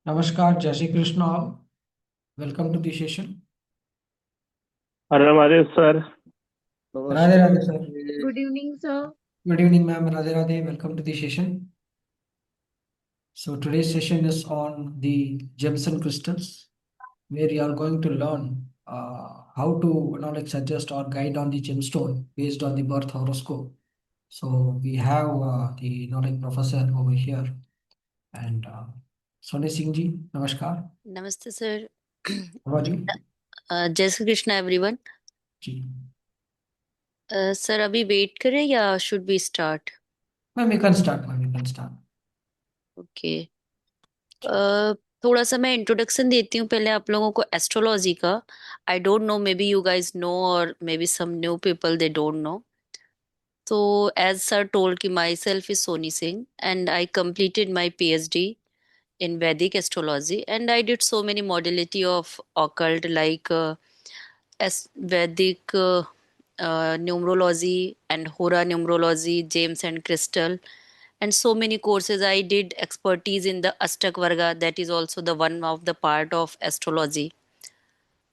Namaskar, Jai Shri Krishna all. Welcome to the session. हर हमारे sir. Radhe नमस्ते Radhe sir. Ji. Good evening, sir. Good evening ma'am. Radhe Radhe. Welcome to the session. So today's session is on the gems and crystals, where you are going to learn how to suggest or guide on the gemstone based on the birth horoscope. So we have the professor over here and Soni Singh ji. Namaskar. नमस्ते sir How are you? जय Shri Krishna everyone. जी. Sir अभी wait करें या should be start? Ma'am, you can start. Ma'am, you can start. Okay. थोड़ा सा मैं introduction देती हूँ पहले आप लोगों को एस्ट्रोलॉजी का। I don't know, maybe you guys know और maybe some new people they don't know. तो एज सर टोल्ड कि myself is Soni Singh and I completed my PhD in Vedic astrology, and I did so many modality of occult like Vedic numerology and Hora numerology, James and Crystal, and so many courses. I did expertise in the Ashtak Varga, that is also the one of the part of astrology.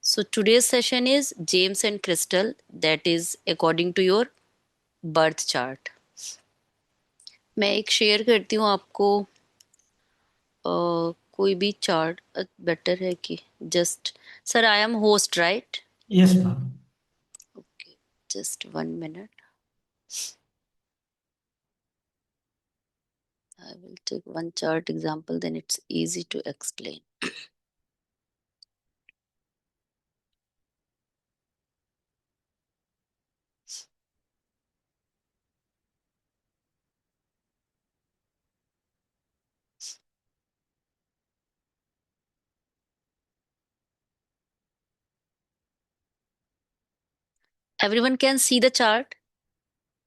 So today's session is James and Crystal, that is according to your birth chart. मैं एक share करती हूँ आपको कोई भी chart better है कि just sir I am host right? Yes, ma'am. Okay, just 1 minute. I will take one chart example, then it's easy to explain. Everyone can see the chart?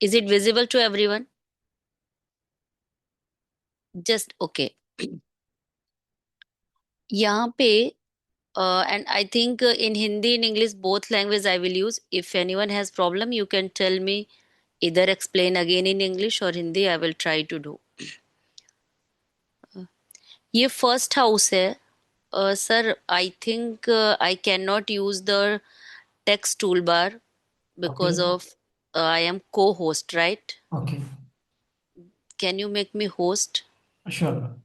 Is it visible to everyone? Just okay. यहाँ पे and I think in Hindi and English both language I will use. If anyone has problem, you can tell me. Either explain again in English or Hindi. I will try to do. ये first house है sir. I think I can not use the text tool bar Okay. because of I am co-host, right? Okay. Can you make me host? Sure, ma'am.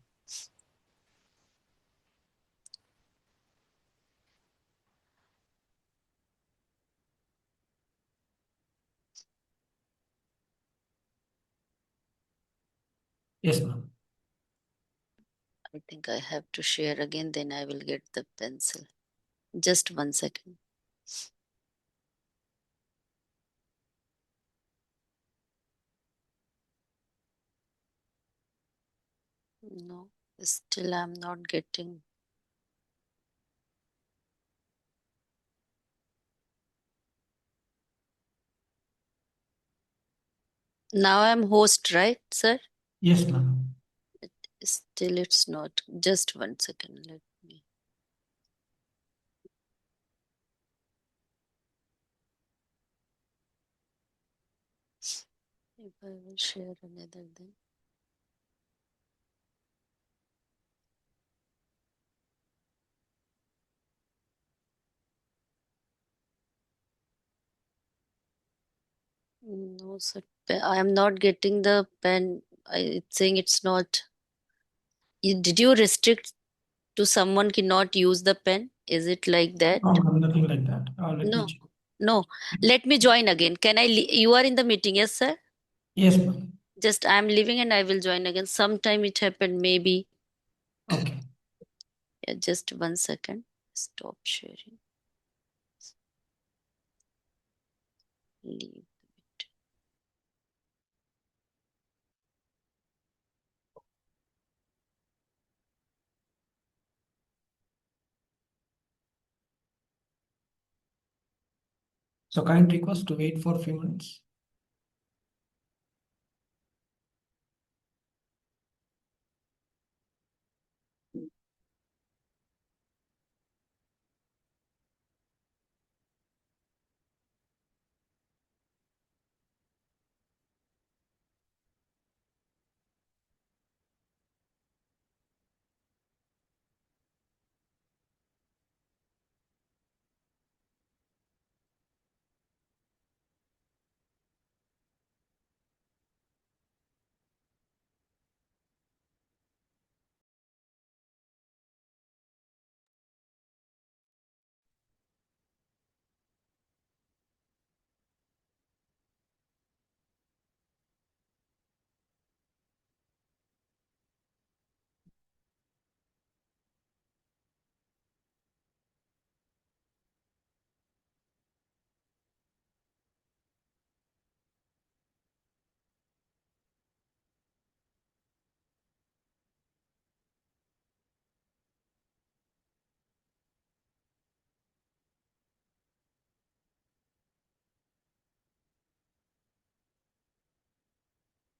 Yes, ma'am. I think I have to share again, then I will get the pencil. Just 1 second. No, still I'm not getting. Now I'm host, right, sir? Yes, ma'am. Still it's not. Just 1 second. Let me. If I will share another then. No, sir. I am not getting the pen. It's saying it's not. Did you restrict to someone cannot use the pen? Is it like that? No, ma'am, nothing like that. Let me No, check. no. Let me join again. Can I? You are in the meeting, yes, sir? Yes, ma'am. Just I'm leaving and I will join again. Sometime it happened, maybe. Okay. Yeah, just 1 second. Stop sharing. Leave. So kind request to wait for a few minutes.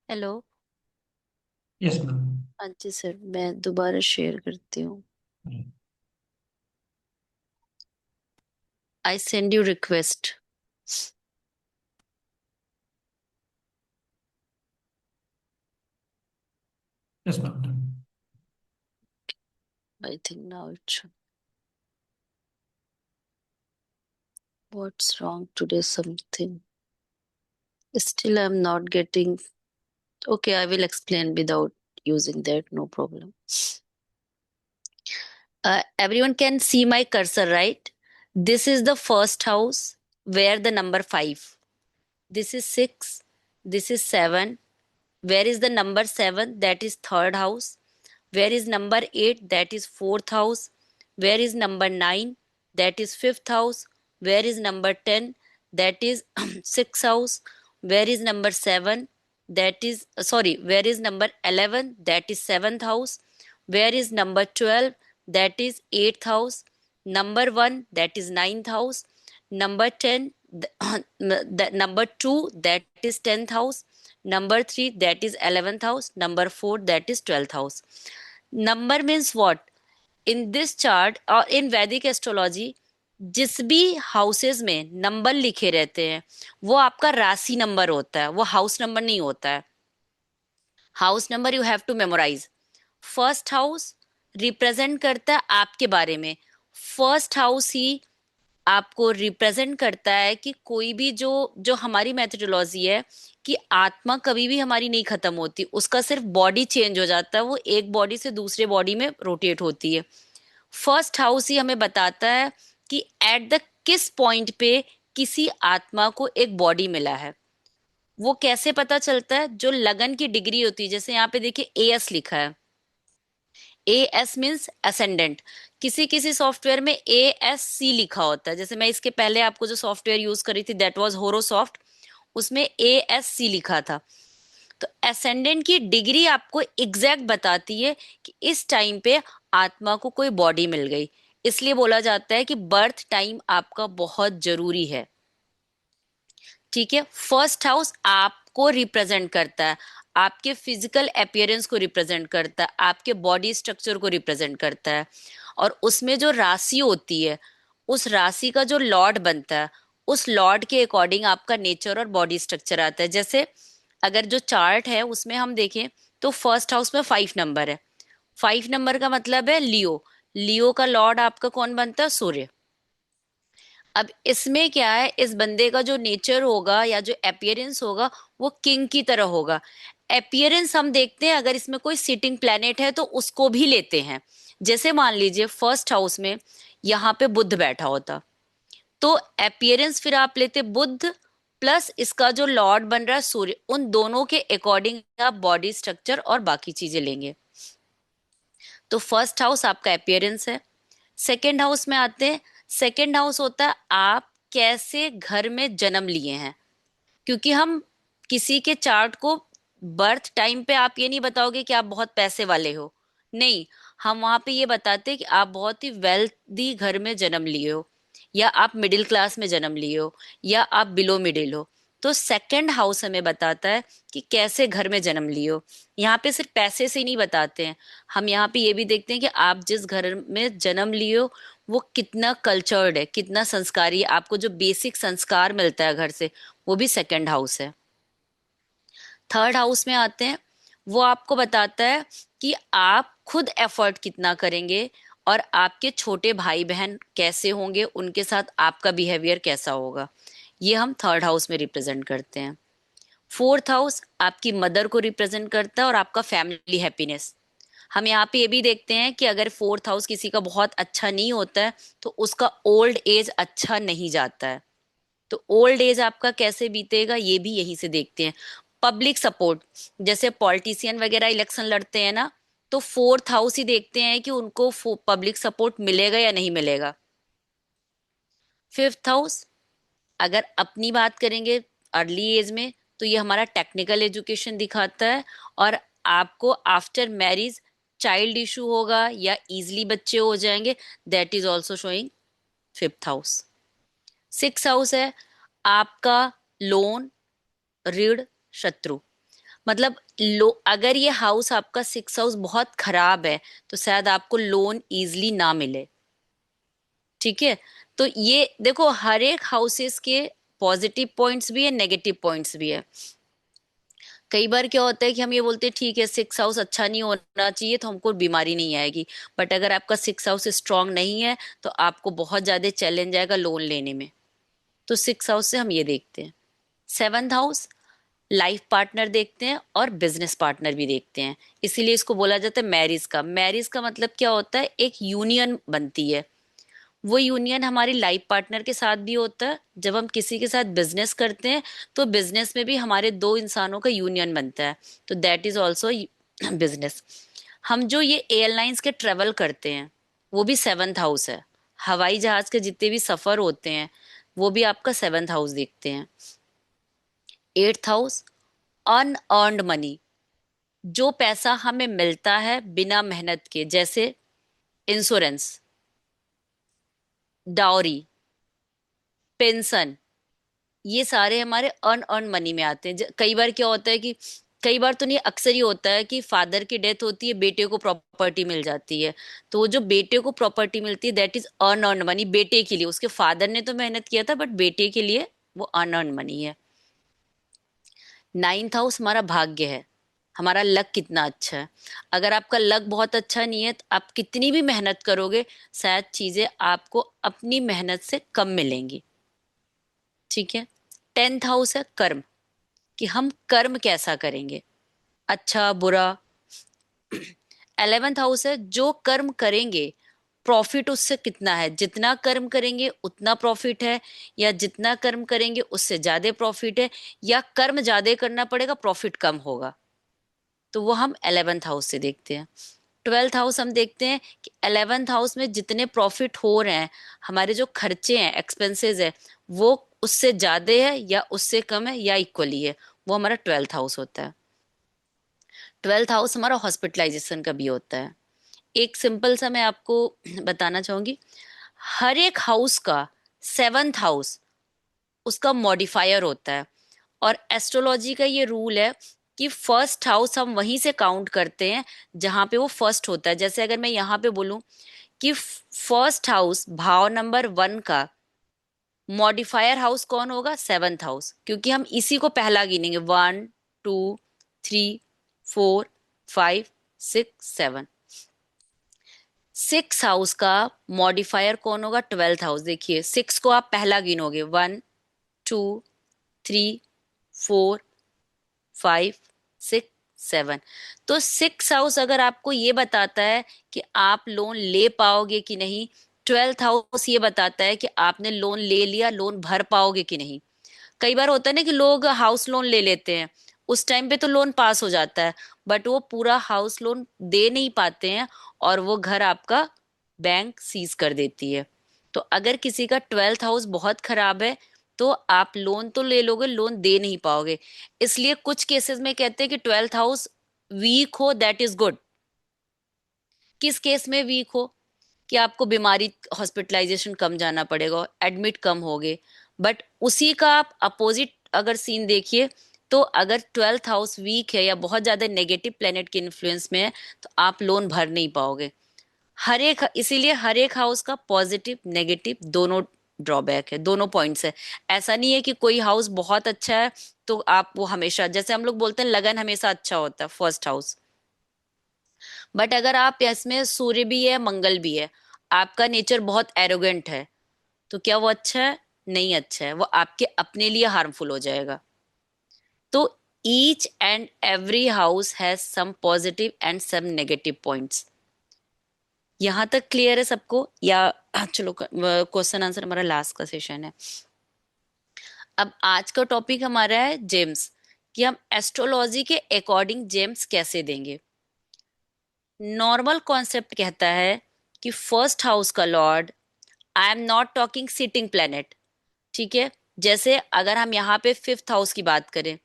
Hello. Yes, ma'am. हाँ जी sir, मैं दोबारा share करती हूँ। I send you request. Yes, ma'am. Done. I think now it what's wrong today something still I am not getting. Okay, I will explain without using that, no problem. Everyone can see my cursor, right? This is the first house where the number 5. This is 6. This is 7. Where is the number 7? That is third house. Where is number 8? That is fourth house. Where is number 9? That is fifth house. Where is number 10? That is sixth house. Where is number 7? That is, sorry, where is number 11? That is seventh house. Where is number 12? That is eighth house. Number 1, that is ninth house. Number 10, the number 2, that is 10th house. Number 3, that is 11th house. Number 4, that is 12th house. Number means what? In this chart or in Vedic astrology, जिस भी houses में number लिखे रहते हैं वो आपका राशि number होता है, वो हाउस नंबर नहीं होता है। House number you have to memorise. First house represent करता है आपके बारे में। फर्स्ट हाउस ही आपको रिप्रेजेंट करता है कि कोई भी जो जो हमारी मेथोडोलॉजी है कि आत्मा कभी भी हमारी नहीं खत्म होती, उसका सिर्फ बॉडी चेंज हो जाता है, वो एक बॉडी से दूसरे बॉडी में रोटेट होती है। फर्स्ट हाउस ही हमें बताता है कि एट द किस पॉइंट पे किसी आत्मा को एक बॉडी मिला है। वो कैसे पता चलता है? जो लगन की डिग्री होती है, जैसे यहाँ पे देखिए एएस लिखा है। A S means ascendant. किसी किसी सॉफ्टवेयर में ए एस सी लिखा होता है, जैसे मैं इसके पहले आपको जो सॉफ्टवेयर यूज करी थी दैट वाज होरोसॉफ्ट, उसमें ए एस सी लिखा था। तो असेंडेंट की डिग्री आपको एग्जैक्ट बताती है कि इस टाइम पे आत्मा को कोई बॉडी मिल गई। इसलिए बोला जाता है कि बर्थ टाइम आपका बहुत जरूरी है। ठीक है, फर्स्ट हाउस आपको रिप्रेजेंट करता है, आपके फिजिकल अपीयरेंस को रिप्रेजेंट करता है, आपके बॉडी स्ट्रक्चर को रिप्रेजेंट करता है। और उसमें जो राशि होती है, उस राशि का जो लॉर्ड बनता है, उस लॉर्ड के अकॉर्डिंग आपका नेचर और बॉडी स्ट्रक्चर आता है। जैसे अगर जो चार्ट है उसमें हम देखें तो फर्स्ट हाउस में 5 नंबर है। 5 नंबर का मतलब है लियो। लियो का लॉर्ड आपका कौन बनता है? सूर्य। अब इसमें क्या है, इस बंदे का जो नेचर होगा या जो अपीयरेंस होगा वो किंग की तरह होगा। अपीयरेंस हम देखते हैं, अगर इसमें कोई सिटिंग प्लेनेट है तो उसको भी लेते हैं। जैसे मान लीजिए फर्स्ट हाउस में यहाँ पे बुध बैठा होता, तो अपीयरेंस फिर आप लेते बुध प्लस इसका जो लॉर्ड बन रहा है सूर्य, उन दोनों के अकॉर्डिंग आप बॉडी स्ट्रक्चर और बाकी चीजें लेंगे। तो फर्स्ट हाउस आपका अपीयरेंस है। सेकेंड हाउस में आते हैं। सेकेंड हाउस होता है आप कैसे घर में जन्म लिए हैं। क्योंकि हम किसी के चार्ट को बर्थ टाइम पे आप ये नहीं बताओगे कि आप बहुत पैसे वाले हो, नहीं। हम वहां पे ये बताते हैं कि आप बहुत ही वेल्दी घर में जन्म लिए हो, या आप मिडिल क्लास में जन्म लिए हो, या आप बिलो मिडिल हो। तो सेकंड हाउस हमें बताता है कि कैसे घर में जन्म लिए हो। यहाँ पे सिर्फ पैसे से ही नहीं बताते हैं, हम यहाँ पे ये भी देखते हैं कि आप जिस घर में जन्म लिए हो वो कितना कल्चर्ड है, कितना संस्कारी है, आपको जो बेसिक संस्कार मिलता है घर से, वो भी सेकंड हाउस है। थर्ड हाउस में आते हैं, वो आपको बताता है कि आप खुद एफर्ट कितना करेंगे और आपके छोटे भाई बहन कैसे होंगे, उनके साथ आपका बिहेवियर कैसा होगा। ये हम थर्ड हाउस में रिप्रेजेंट करते हैं। फोर्थ हाउस आपकी मदर को रिप्रेजेंट करता है और आपका फैमिली हैप्पीनेस। हम यहाँ पे ये भी देखते हैं कि अगर फोर्थ हाउस किसी का बहुत अच्छा नहीं होता है तो उसका ओल्ड एज अच्छा नहीं जाता है। तो ओल्ड एज आपका कैसे बीतेगा ये भी यहीं से देखते हैं। पब्लिक सपोर्ट, जैसे पॉलिटिशियन वगैरह इलेक्शन लड़ते हैं ना, तो फोर्थ हाउस ही देखते हैं कि उनको पब्लिक सपोर्ट मिलेगा या नहीं मिलेगा। फिफ्थ हाउस, अगर अपनी बात करेंगे अर्ली एज में, तो ये हमारा टेक्निकल एजुकेशन दिखाता है। और आपको आफ्टर मैरिज चाइल्ड इशू होगा या इजली बच्चे हो जाएंगे, that is also showing fifth house. Six house है आपका लोन, ऋण, शत्रु। मतलब लो, अगर ये हाउस आपका 6 हाउस बहुत खराब है तो शायद आपको लोन इजीली ना मिले। ठीक है, तो ये देखो हर एक हाउसेस के पॉजिटिव पॉइंट्स भी है, नेगेटिव पॉइंट्स भी है। कई बार क्या होता है कि हम ये बोलते हैं ठीक है 6 हाउस अच्छा नहीं होना चाहिए तो हमको बीमारी नहीं आएगी, बट अगर आपका 6 हाउस स्ट्रांग नहीं है तो आपको बहुत ज्यादा चैलेंज आएगा लोन लेने में। तो 6 हाउस से हम ये देखते हैं। 7th हाउस लाइफ पार्टनर देखते हैं और बिजनेस पार्टनर भी देखते हैं, इसीलिए इसको बोला जाता है मैरिज का। मैरिज का मतलब क्या होता है, एक यूनियन बनती है। वो यूनियन हमारी लाइफ पार्टनर के साथ भी होता है। जब हम किसी के साथ बिजनेस करते हैं तो बिजनेस में भी हमारे दो इंसानों का यूनियन बनता है, तो दैट इज ऑल्सो बिजनेस। हम जो ये एयरलाइंस के ट्रेवल करते हैं वो भी 7th हाउस है। हवाई जहाज के जितने भी सफर होते हैं वो भी आपका 7th हाउस देखते हैं। 8th हाउस अनअर्न्ड मनी, जो पैसा हमें मिलता है बिना मेहनत के, जैसे इंश्योरेंस, डाउरी, पेंशन, ये सारे हमारे अनअर्न मनी में आते हैं। कई बार क्या होता है कि, कई बार तो नहीं अक्सर ही होता है कि फादर की डेथ होती है, बेटे को प्रॉपर्टी मिल जाती है। तो वो जो बेटे को प्रॉपर्टी मिलती है दैट इज अनअर्न मनी, बेटे के लिए। उसके फादर ने तो मेहनत किया था बट बेटे के लिए वो अनअर्न मनी है। 9th हाउस हमारा भाग्य है, हमारा लक कितना अच्छा है। अगर आपका लक बहुत अच्छा नहीं है तो आप कितनी भी मेहनत करोगे शायद चीजें आपको अपनी मेहनत से कम मिलेंगी। ठीक है। 10th हाउस है कर्म, कि हम कर्म कैसा करेंगे, अच्छा बुरा। 11th हाउस है जो कर्म करेंगे प्रॉफिट उससे कितना है, जितना कर्म करेंगे उतना प्रॉफिट है, या जितना कर्म करेंगे उससे ज्यादा प्रॉफिट है, या कर्म ज्यादा करना पड़ेगा प्रॉफिट कम होगा। तो वो हम 11th हाउस से देखते हैं। 12th हाउस हम देखते हैं कि 11th हाउस में जितने प्रॉफिट हो रहे हैं, हमारे जो खर्चे हैं एक्सपेंसेस है वो उससे ज्यादा है या उससे कम है या इक्वली है, वो हमारा 12th हाउस होता है। 12th हाउस हमारा हॉस्पिटलाइजेशन का भी होता है। एक सिंपल सा मैं आपको बताना चाहूंगी, हर एक हाउस का 7th हाउस उसका मॉडिफायर होता है। और एस्ट्रोलॉजी का ये रूल है कि फर्स्ट हाउस हम वहीं से काउंट करते हैं जहां पे वो फर्स्ट होता है। जैसे अगर मैं यहाँ पे बोलूं कि फर्स्ट हाउस भाव नंबर 1 का मॉडिफायर हाउस कौन होगा, 7th हाउस, क्योंकि हम इसी को पहला गिनेंगे। 1 2 3 4 5 6 7। 6 हाउस का मॉडिफायर कौन होगा, 12th हाउस। देखिए 6 को आप पहला गिनोगे, 1 2 3 4 5 6 7। तो 6 हाउस अगर आपको ये बताता है कि आप लोन ले पाओगे कि नहीं, 12th हाउस ये बताता है कि आपने लोन ले लिया, लोन भर पाओगे कि नहीं। कई बार होता है ना कि लोग हाउस लोन ले लेते हैं, उस टाइम पे तो लोन पास हो जाता है बट वो पूरा हाउस लोन दे नहीं पाते हैं और वो घर आपका बैंक सीज कर देती है। तो अगर किसी का 12th हाउस बहुत खराब है तो आप लोन तो ले लोगे, लोन दे नहीं पाओगे। इसलिए कुछ केसेस में कहते हैं कि 12th हाउस वीक हो दैट इज गुड। किस केस में वीक हो, कि आपको बीमारी हॉस्पिटलाइजेशन कम जाना पड़ेगा, एडमिट कम होगे। बट उसी का आप अपोजिट अगर सीन देखिए, तो अगर 12th हाउस वीक है या बहुत ज्यादा नेगेटिव प्लेनेट के इन्फ्लुएंस में है तो आप लोन भर नहीं पाओगे। हर एक, इसीलिए हर एक हाउस का पॉजिटिव नेगेटिव दोनों ड्रॉबैक है, दोनों पॉइंट्स है। ऐसा नहीं है कि कोई हाउस बहुत अच्छा है तो आप वो हमेशा, जैसे हम लोग बोलते हैं लगन हमेशा अच्छा होता है फर्स्ट हाउस, बट अगर आप इसमें सूर्य भी है मंगल भी है, आपका नेचर बहुत एरोगेंट है, तो क्या वो अच्छा है, नहीं अच्छा है, वो आपके अपने लिए हार्मफुल हो जाएगा। तो each and every house has some positive and some negative points. यहां तक क्लियर है सबको, या चलो क्वेश्चन आंसर हमारा लास्ट का सेशन है। अब आज का टॉपिक हमारा है जेम्स, कि हम एस्ट्रोलॉजी के अकॉर्डिंग जेम्स कैसे देंगे। नॉर्मल कॉन्सेप्ट कहता है कि फर्स्ट हाउस का Lord, I am not talking sitting planet, ठीक है। जैसे अगर हम यहाँ पे 5th हाउस की बात करें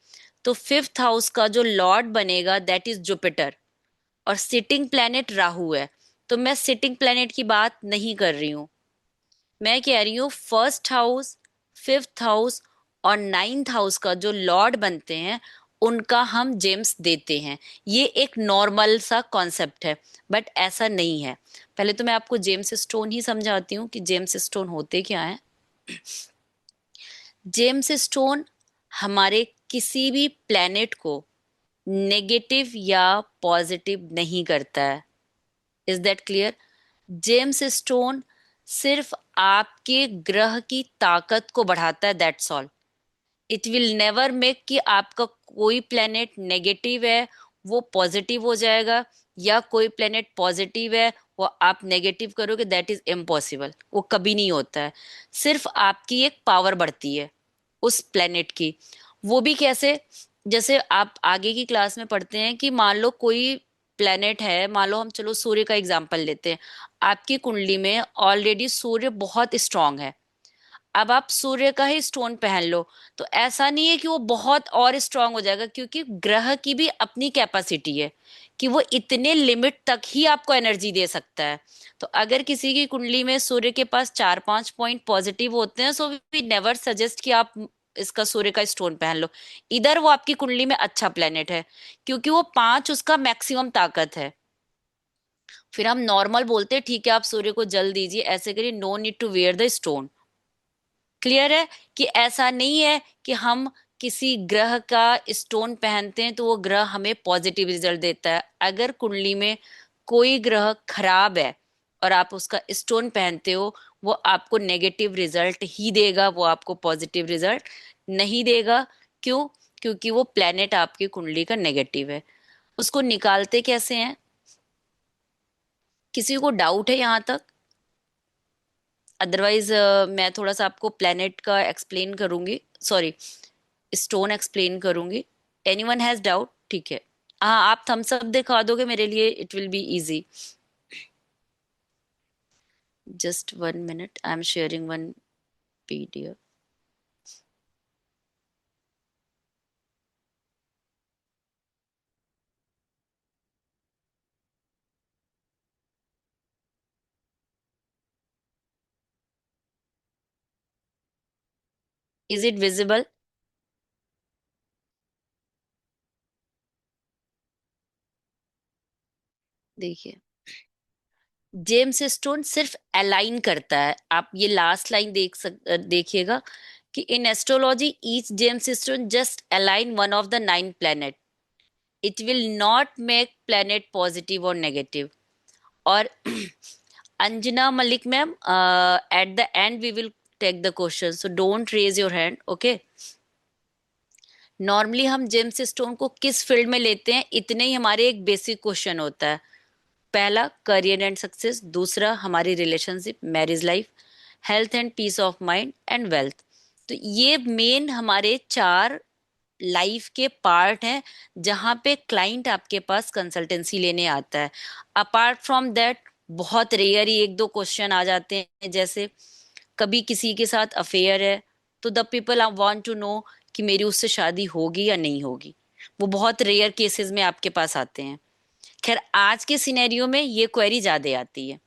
तो 5th हाउस का जो लॉर्ड बनेगा दैट इज जुपिटर, और सिटिंग प्लेनेट राहु है। तो मैं सिटिंग प्लेनेट की बात नहीं कर रही हूँ, मैं कह रही हूँ फर्स्ट हाउस, 5th हाउस और 9th हाउस का जो लॉर्ड बनते हैं उनका हम जेम्स देते हैं। ये एक नॉर्मल सा कॉन्सेप्ट है, बट ऐसा नहीं है। पहले तो मैं आपको जेम्स स्टोन ही समझाती हूँ कि जेम्स स्टोन होते क्या हैं। जेम्स स्टोन हमारे किसी भी प्लेनेट को नेगेटिव या पॉजिटिव नहीं करता है। Is that clear? James stone सिर्फ आपके ग्रह की ताकत को बढ़ाता है, that's all. It will never make कि आपका कोई प्लेनेट नेगेटिव है वो पॉजिटिव हो जाएगा, या कोई प्लेनेट पॉजिटिव है वो आप नेगेटिव करोगे, दैट इज इम्पॉसिबल। वो कभी नहीं होता है। सिर्फ आपकी एक पावर बढ़ती है उस प्लेनेट की। वो भी कैसे? जैसे आप आगे की क्लास में पढ़ते हैं कि मान लो कोई प्लेनेट है, मान लो हम चलो सूर्य का एग्जांपल लेते हैं। आपकी कुंडली में ऑलरेडी सूर्य बहुत स्ट्रांग है। अब आप सूर्य का ही स्टोन पहन लो तो ऐसा नहीं है कि वो बहुत और स्ट्रांग हो जाएगा, क्योंकि ग्रह की भी अपनी कैपेसिटी है कि वो इतने लिमिट तक ही आपको एनर्जी दे सकता है। तो अगर किसी की कुंडली में सूर्य के पास 4-5 पॉइंट पॉजिटिव होते हैं, सो वी नेवर सजेस्ट कि आप इसका सूर्य का स्टोन पहन लो। इधर वो आपकी कुंडली में अच्छा प्लेनेट है, क्योंकि वो 5 उसका मैक्सिमम ताकत है। फिर हम नॉर्मल बोलते हैं ठीक है आप सूर्य को जल दीजिए, ऐसे करिए, no need to wear the stone. Clear है कि ऐसा नहीं है कि हम किसी ग्रह का स्टोन पहनते हैं तो वो ग्रह हमें पॉजिटिव रिजल्ट देता है। अगर कुंडली में कोई ग्रह खराब है और आप उसका स्टोन पहनते हो, वो आपको नेगेटिव रिजल्ट ही देगा, वो आपको पॉजिटिव रिजल्ट नहीं देगा। क्यों? क्योंकि वो प्लेनेट आपकी कुंडली का नेगेटिव है। उसको निकालते कैसे हैं? किसी को डाउट है यहाँ तक? अदरवाइज मैं थोड़ा सा आपको प्लेनेट का एक्सप्लेन करूंगी, सॉरी स्टोन एक्सप्लेन करूंगी। Anyone has doubt? ठीक है। हाँ, आप थम्स अप दिखा दोगे मेरे लिए, it will be easy. Just 1 minute, I am sharing one PDF. Is it visible? देखिए, जेम्स स्टोन सिर्फ अलाइन करता है। आप ये लास्ट लाइन देखिएगा कि in astrology each gems stone just align one of the 9 planet. It will not make planet positive और negative. और Anjana Malik ma'am, at the end we will take the question, so don't raise your hand, okay? Normally हम James stone को किस field में लेते हैं, इतने ही हमारे एक बेसिक क्वेश्चन होता है। पहला करियर एंड सक्सेस, दूसरा हमारी relationship, marriage life, health and peace of mind and wealth. तो ये मेन हमारे 4 लाइफ के पार्ट हैं जहां पे क्लाइंट आपके पास कंसल्टेंसी लेने आता है। अपार्ट फ्रॉम दैट बहुत रेयर ही 1-2 क्वेश्चन आ जाते हैं, जैसे कभी किसी के साथ अफेयर है तो the people I want to know कि मेरी उससे शादी होगी या नहीं होगी। वो बहुत रेयर केसेस में आपके पास आते हैं। खैर आज के सिनेरियो में ये क्वेरी ज्यादा आती है,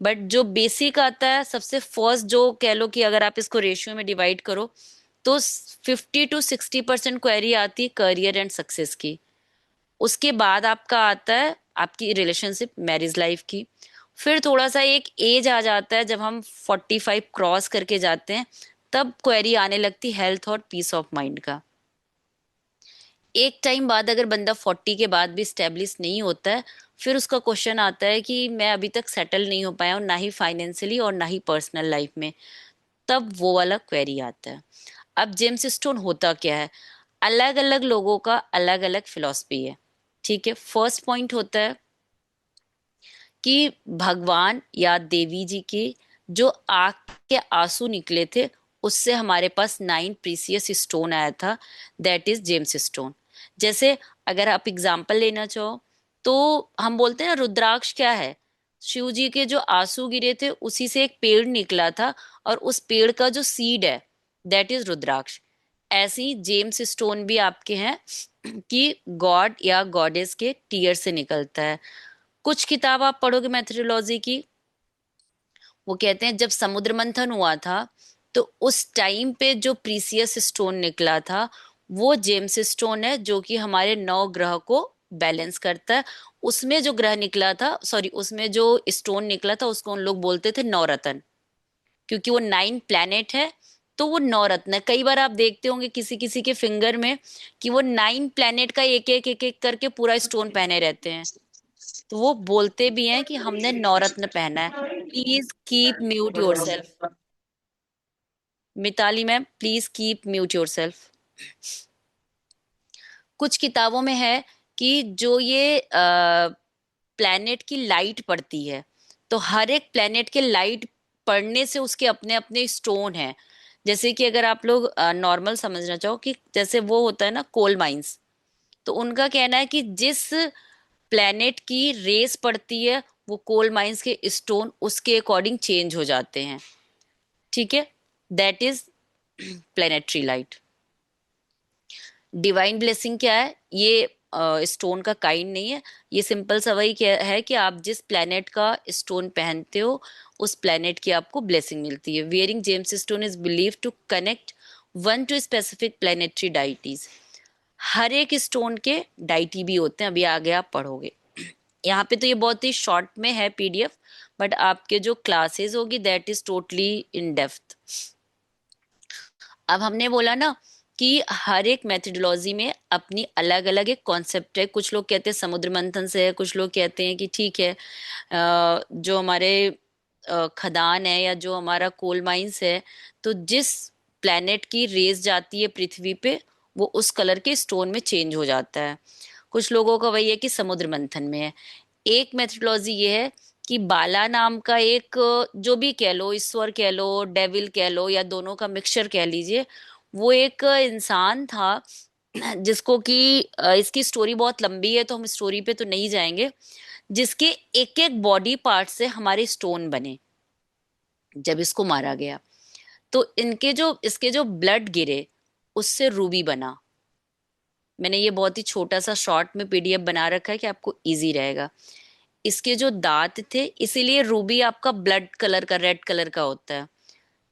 बट जो बेसिक आता है सबसे फर्स्ट, जो कह लो कि अगर आप इसको रेशियो में डिवाइड करो तो 50-60% क्वेरी आती है करियर एंड सक्सेस की। उसके बाद आपका आता है आपकी रिलेशनशिप, मैरिज लाइफ की। फिर थोड़ा सा एक एज आ जाता है, जब हम 45 क्रॉस करके जाते हैं तब क्वेरी आने लगती हेल्थ और पीस ऑफ माइंड का। एक टाइम बाद अगर बंदा 40 के बाद भी स्टेब्लिश नहीं होता है, फिर उसका क्वेश्चन आता है कि मैं अभी तक सेटल नहीं हो पाया हूँ, ना ही फाइनेंशियली और ना ही पर्सनल लाइफ में, तब वो वाला क्वेरी आता है। अब जेम्स स्टोन होता क्या है? अलग अलग लोगों का अलग अलग फिलॉसफी है, ठीक है? फर्स्ट पॉइंट होता है कि भगवान या देवी जी के जो आंख के आंसू निकले थे, उससे हमारे पास 9 प्रीसियस स्टोन आया था, दैट इज जेम्स स्टोन। जैसे अगर आप एग्जाम्पल लेना चाहो तो हम बोलते हैं ना, रुद्राक्ष क्या है? शिव जी के जो आंसू गिरे थे उसी से एक पेड़ निकला था, और उस पेड़ का जो सीड है दैट इज रुद्राक्ष। ऐसे ही जेम्स स्टोन भी आपके हैं कि गॉड या गॉडेस के टीयर से निकलता है। कुछ किताब आप पढ़ोगे मैथोलॉजी की, वो कहते हैं जब समुद्र मंथन हुआ था तो उस टाइम पे जो प्रीसियस स्टोन निकला था वो जेम्स स्टोन है जो कि हमारे 9 ग्रह को बैलेंस करता है। उसमें जो ग्रह निकला था, सॉरी, उसमें जो स्टोन निकला था उसको उन लोग बोलते थे नवरत्न, क्योंकि वो 9 प्लैनेट है। तो वो नवरत्न है। कई बार आप देखते होंगे किसी किसी के फिंगर में कि वो 9 प्लैनेट का एक एक करके पूरा स्टोन पहने रहते हैं। तो वो बोलते भी हैं कि हमने नवरत्न पहना है। Please keep mute yourself. Mitali ma'am, please keep mute yourself. कुछ किताबों में है कि जो ये प्लैनेट की लाइट पड़ती है, तो हर एक प्लैनेट के लाइट पड़ने से उसके अपने अपने स्टोन हैं। जैसे कि अगर आप लोग नॉर्मल समझना चाहो कि जैसे वो होता है ना कोल माइंस, तो उनका कहना है कि जिस प्लैनेट की रेस पड़ती है वो कोल माइंस के स्टोन उसके अकॉर्डिंग चेंज हो जाते हैं। ठीक है, that is planetary light. Divine blessing क्या है? ये स्टोन का काइंड नहीं है, ये सिंपल सा वही क्या है कि आप जिस प्लेनेट का स्टोन पहनते हो उस प्लेनेट की आपको ब्लेसिंग मिलती है। Wearing gems stone is believe to connect one to specific planetary deities. हर एक स्टोन के डाइटी भी होते हैं, अभी आगे आप पढ़ोगे। यहाँ पे तो ये बहुत ही शॉर्ट में है पीडीएफ, बट आपके जो क्लासेस होगी that is totally in depth. अब हमने बोला ना कि हर एक मेथोडोलॉजी में अपनी अलग अलग एक कॉन्सेप्ट है। कुछ लोग कहते हैं समुद्र मंथन से है, कुछ लोग कहते हैं कि ठीक है जो हमारे खदान है या जो हमारा कोल माइंस है, तो जिस प्लेनेट की रेस जाती है पृथ्वी पे वो उस कलर के स्टोन में चेंज हो जाता है। कुछ लोगों का वही है कि समुद्र मंथन में है। एक मेथोडोलॉजी ये है कि बाला नाम का एक जो भी कह लो, ईश्वर कह लो, डेविल कह लो, या दोनों का मिक्सचर कह लीजिए, वो एक इंसान था जिसको कि इसकी स्टोरी बहुत लंबी है तो हम स्टोरी पे तो नहीं जाएंगे, जिसके एक एक बॉडी पार्ट से हमारे स्टोन बने। जब इसको मारा गया तो इनके जो इसके जो ब्लड गिरे उससे रूबी बना। मैंने ये बहुत ही छोटा सा शॉर्ट में पीडीएफ बना रखा है कि आपको इजी रहेगा। इसके जो दांत थे, इसीलिए रूबी आपका ब्लड कलर का, रेड कलर का होता है।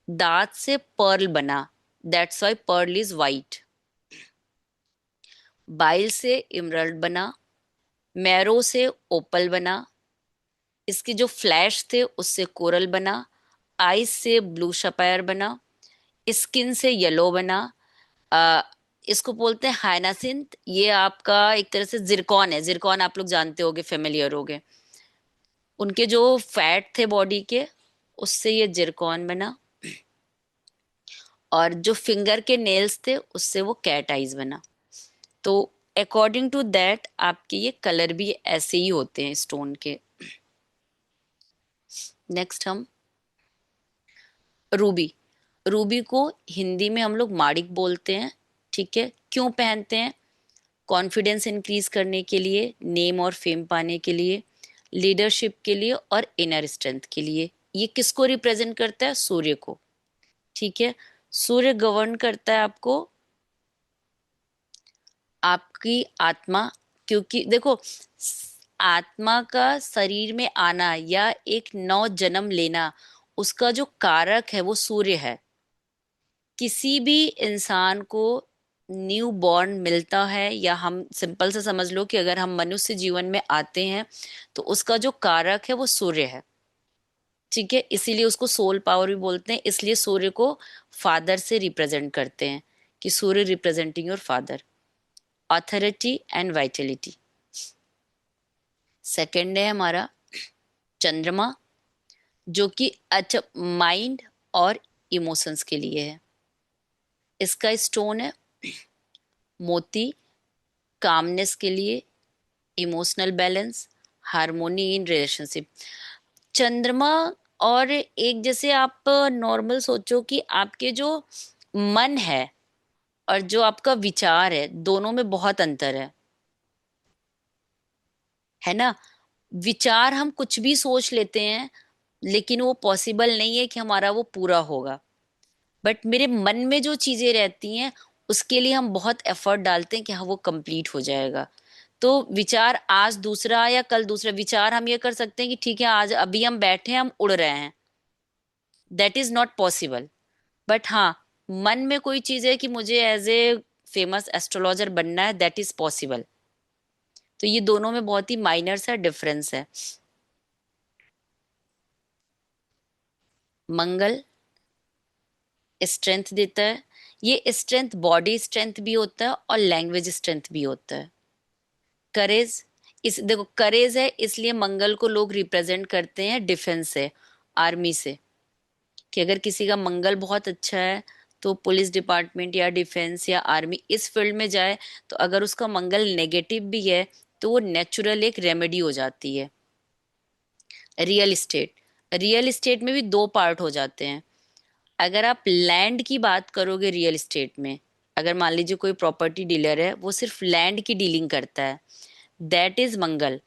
दांत से पर्ल बना, that's why pearl is white. Bile से इमरल्ड बना। मैरो से ओपल बना। इसके जो फ्लैश थे उससे कोरल बना। आइस से ब्लू सफायर बना। स्किन से येलो बना। आ, इसको बोलते हैं हाइनासिंथ। ये आपका एक तरह से जिरकॉन है। जिरकॉन आप लोग जानते होगे, फेमिलियर होगे। उनके जो फैट थे बॉडी के उससे ये जिरकॉन बना। और जो फिंगर के नेल्स थे उससे वो कैट आइज बना। तो अकॉर्डिंग टू दैट आपके ये कलर भी ऐसे ही होते हैं स्टोन के। नेक्स्ट हम रूबी। रूबी को हिंदी में हम लोग माणिक बोलते हैं। ठीक है, क्यों पहनते हैं? कॉन्फिडेंस इंक्रीज करने के लिए, नेम और फेम पाने के लिए, लीडरशिप के लिए और इनर स्ट्रेंथ के लिए। ये किसको रिप्रेजेंट करता है? सूर्य को। ठीक है, सूर्य गवर्न करता है आपको, आपकी आत्मा। क्योंकि देखो, आत्मा का शरीर में आना या एक नौ जन्म लेना, उसका जो कारक है वो सूर्य है। किसी भी इंसान को न्यू बॉर्न मिलता है, या हम सिंपल से समझ लो कि अगर हम मनुष्य जीवन में आते हैं तो उसका जो कारक है वो सूर्य है। ठीक है, इसीलिए उसको सोल पावर भी बोलते हैं। इसलिए सूर्य को फादर से रिप्रेजेंट करते हैं कि Surya representing your father. Authority and vitality. Second है हमारा चंद्रमा, जो कि अच्छा माइंड और इमोशंस के लिए है। इसका स्टोन है मोती, कामनेस के लिए, emotional balance, harmony in relationship. चंद्रमा और एक, जैसे आप नॉर्मल सोचो कि आपके जो मन है और जो आपका विचार है, दोनों में बहुत अंतर है ना। विचार हम कुछ भी सोच लेते हैं लेकिन वो पॉसिबल नहीं है कि हमारा वो पूरा होगा। बट मेरे मन में जो चीजें रहती हैं उसके लिए हम बहुत एफर्ट डालते हैं कि हाँ वो कंप्लीट हो जाएगा। तो विचार आज दूसरा या कल दूसरा विचार, हम ये कर सकते हैं कि ठीक है आज अभी हम बैठे हैं, हम उड़ रहे हैं, that is not possible. But हाँ, मन में कोई चीज है कि मुझे एज ए फेमस एस्ट्रोलॉजर बनना है, दैट इज पॉसिबल। तो ये दोनों में बहुत ही माइनर सा डिफरेंस है। मंगल स्ट्रेंथ देता है, ये स्ट्रेंथ बॉडी स्ट्रेंथ भी होता है और लैंग्वेज स्ट्रेंथ भी होता है। करेज, इस देखो करेज है, इसलिए मंगल को लोग रिप्रेजेंट करते हैं डिफेंस से, आर्मी से, कि अगर किसी का मंगल बहुत अच्छा है तो पुलिस डिपार्टमेंट या डिफेंस या आर्मी इस फील्ड में जाए। तो अगर उसका मंगल नेगेटिव भी है तो वो नेचुरल एक रेमेडी हो जाती है। रियल एस्टेट, रियल एस्टेट में भी दो पार्ट हो जाते हैं। अगर आप लैंड की बात करोगे रियल एस्टेट में, अगर मान लीजिए कोई प्रॉपर्टी डीलर है वो सिर्फ लैंड की डीलिंग करता है, दैट इज मंगल।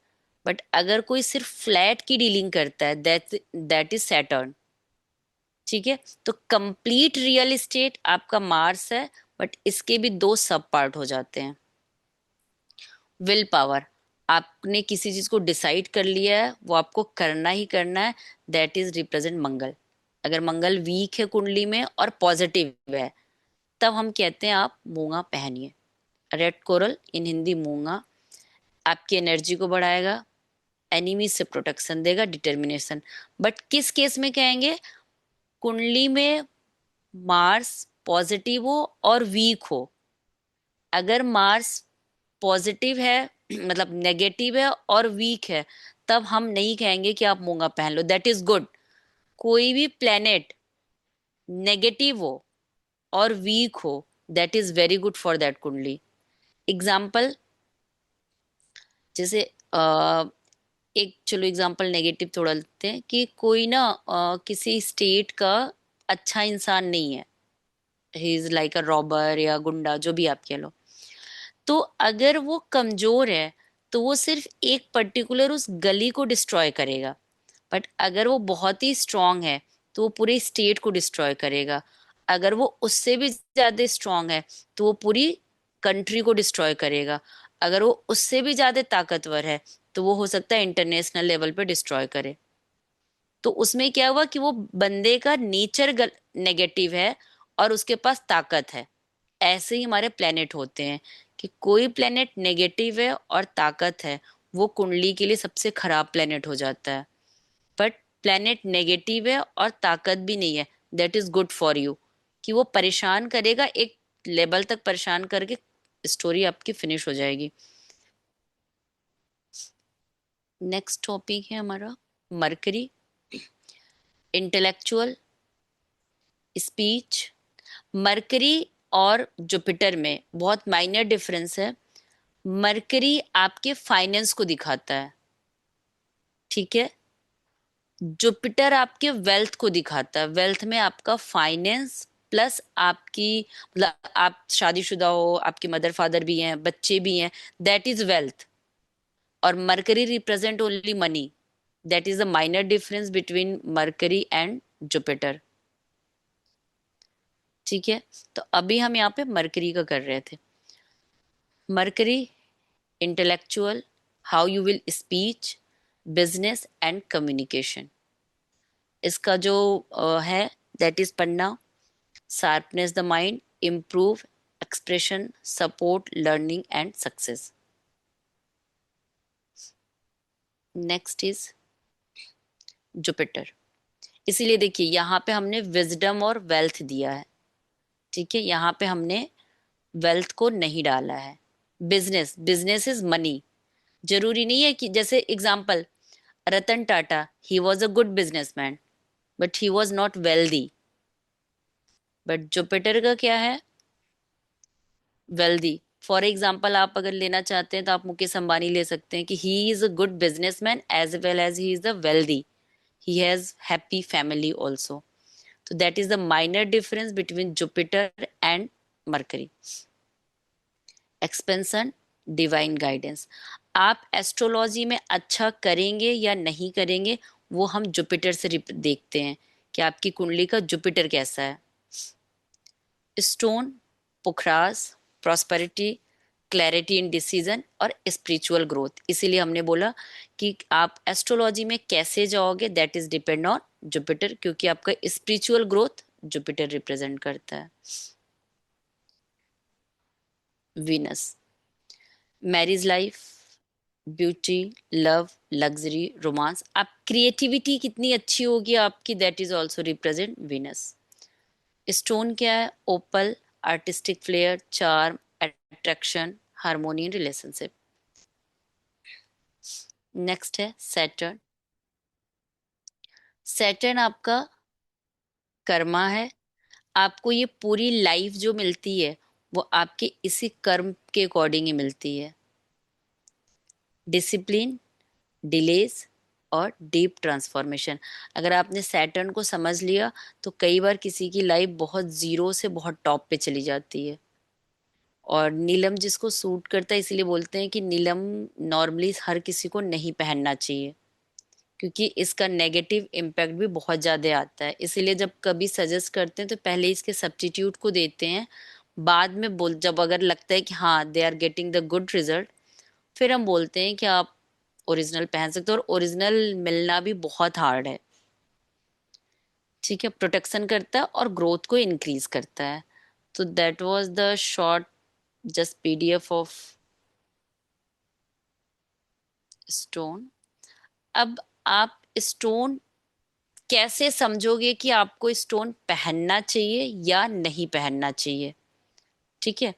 बट अगर कोई सिर्फ फ्लैट की डीलिंग करता है, दैट इज सैटर्न। ठीक है, तो कंप्लीट रियल एस्टेट आपका मार्स है, बट इसके भी दो सब पार्ट हो जाते हैं। विल पावर, आपने किसी चीज को डिसाइड कर लिया है, वो आपको करना ही करना है, दैट इज रिप्रेजेंट मंगल। अगर मंगल वीक है कुंडली में और पॉजिटिव है, तब हम कहते हैं आप मूंगा पहनिए। रेड कोरल, इन हिंदी मूंगा, आपकी एनर्जी को बढ़ाएगा, एनिमी से प्रोटेक्शन देगा, डिटर्मिनेशन। बट किस केस में कहेंगे? कुंडली में मार्स पॉजिटिव हो और वीक हो। अगर मार्स पॉजिटिव है मतलब नेगेटिव है और वीक है, तब हम नहीं कहेंगे कि आप मूंगा पहन लो, दैट इज गुड। कोई भी प्लेनेट नेगेटिव हो और वीक हो, that is very good for that कुंडली। एग्जाम्पल, जैसे एक चलो एग्जाम्पल नेगेटिव थोड़ा लेते हैं कि कोई ना किसी स्टेट का अच्छा इंसान नहीं है, he is like a robber या गुंडा, जो भी आप कह लो। तो अगर वो कमजोर है तो वो सिर्फ एक पर्टिकुलर उस गली को डिस्ट्रॉय करेगा। बट अगर वो बहुत ही स्ट्रांग है तो वो पूरे स्टेट को डिस्ट्रॉय करेगा। अगर वो उससे भी ज्यादा स्ट्रांग है तो वो पूरी कंट्री को डिस्ट्रॉय करेगा। अगर वो उससे भी ज्यादा ताकतवर है तो वो हो सकता है इंटरनेशनल लेवल पे डिस्ट्रॉय करे। तो उसमें क्या हुआ कि वो बंदे का नेचर नेगेटिव है और उसके पास ताकत है। ऐसे ही हमारे प्लेनेट होते हैं कि कोई प्लेनेट नेगेटिव है और ताकत है, वो कुंडली के लिए सबसे खराब प्लेनेट हो जाता है। बट प्लेनेट नेगेटिव है और ताकत भी नहीं है, that is good for you, कि वो परेशान करेगा, एक लेवल तक परेशान करके स्टोरी आपकी फिनिश हो जाएगी। नेक्स्ट टॉपिक है हमारा मरकरी, इंटेलेक्चुअल, स्पीच। मरकरी और जुपिटर में बहुत माइनर डिफरेंस है। मरकरी आपके फाइनेंस को दिखाता है, ठीक है। जुपिटर आपके वेल्थ को दिखाता है। वेल्थ में आपका फाइनेंस प्लस आपकी मतलब आप शादीशुदा हो, आपके मदर फादर भी हैं, बच्चे भी हैं, दैट इज वेल्थ। और mercury represent only money, that is the minor difference between mercury and Jupiter. ठीक है, तो अभी हम यहाँ पे मरकरी का कर रहे थे। Mercury intellectual, how you will speech, business and communication. इसका जो है दैट इज पढ़ना, sharpness the mind, improve expression, support learning and success. Next is Jupiter. इसीलिए देखिए यहाँ पे हमने विजडम और वेल्थ दिया है, ठीक है, यहाँ पे हमने वेल्थ को नहीं डाला है। Business, business is money. जरूरी नहीं है कि जैसे example Ratan Tata, he was a good businessman but he was not wealthy. But Jupiter का क्या है? वेल्दी। फॉर एग्जाम्पल आप अगर लेना चाहते हैं तो आप मुकेश अंबानी ले सकते हैं कि he is a good businessman as well as he is a wealthy, he has happy family also. तो that is the minor difference between Jupiter and Mercury. Expansion, divine guidance. आप एस्ट्रोलॉजी में अच्छा करेंगे या नहीं करेंगे वो हम जुपिटर से देखते हैं कि आपकी कुंडली का जुपिटर कैसा है। स्टोन, पुखराज, प्रॉस्पेरिटी, क्लैरिटी इन डिसीजन और स्पिरिचुअल ग्रोथ। इसीलिए हमने बोला कि आप एस्ट्रोलॉजी में कैसे जाओगे that is depend on Jupiter, क्योंकि आपका स्पिरिचुअल ग्रोथ जुपिटर रिप्रेजेंट करता है। Venus. Marriage life, beauty, love, luxury, romance, आप क्रिएटिविटी कितनी अच्छी होगी आपकी, that is also represent Venus. Stone क्या है? Opal, artistic flair, charm, attraction, harmony in relationship. Next है सैटर्न। सैटर्न आपका कर्मा है। आपको ये पूरी लाइफ जो मिलती है वो आपके इसी कर्म के अकॉर्डिंग ही मिलती है। डिसिप्लिन, डिलेज और डीप ट्रांसफॉर्मेशन। अगर आपने सैटर्न को समझ लिया तो कई बार किसी की लाइफ बहुत जीरो से बहुत टॉप पे चली जाती है। और नीलम जिसको सूट करता है, इसीलिए बोलते हैं कि नीलम नॉर्मली हर किसी को नहीं पहनना चाहिए, क्योंकि इसका नेगेटिव इम्पैक्ट भी बहुत ज़्यादा आता है। इसीलिए जब कभी सजेस्ट करते हैं तो पहले इसके सब्स्टिट्यूट को देते हैं, बाद में बोल जब अगर लगता है कि हाँ they are getting the good result, फिर हम बोलते हैं कि आप ओरिजिनल पहन सकते हो। और ओरिजिनल मिलना भी बहुत हार्ड है। ठीक है, प्रोटेक्शन करता है और ग्रोथ को इंक्रीज करता है। तो that was the short just PDF of stone. अब आप स्टोन कैसे समझोगे कि आपको स्टोन पहनना चाहिए या नहीं पहनना चाहिए? ठीक है,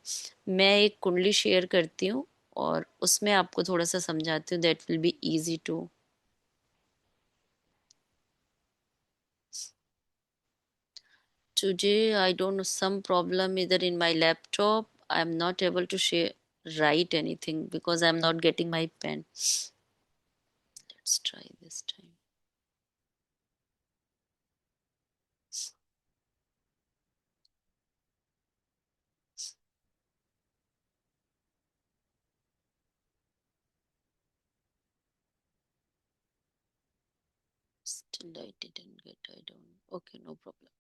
मैं एक कुंडली शेयर करती हूँ और उसमें आपको थोड़ा सा समझाती हूँ, that will be easy too. Today I don't know, some problem either in my laptop. I'm not able to share write anything because I'm not getting my pen. Let's try this time. Still I didn't get, I don't. Okay, no problem.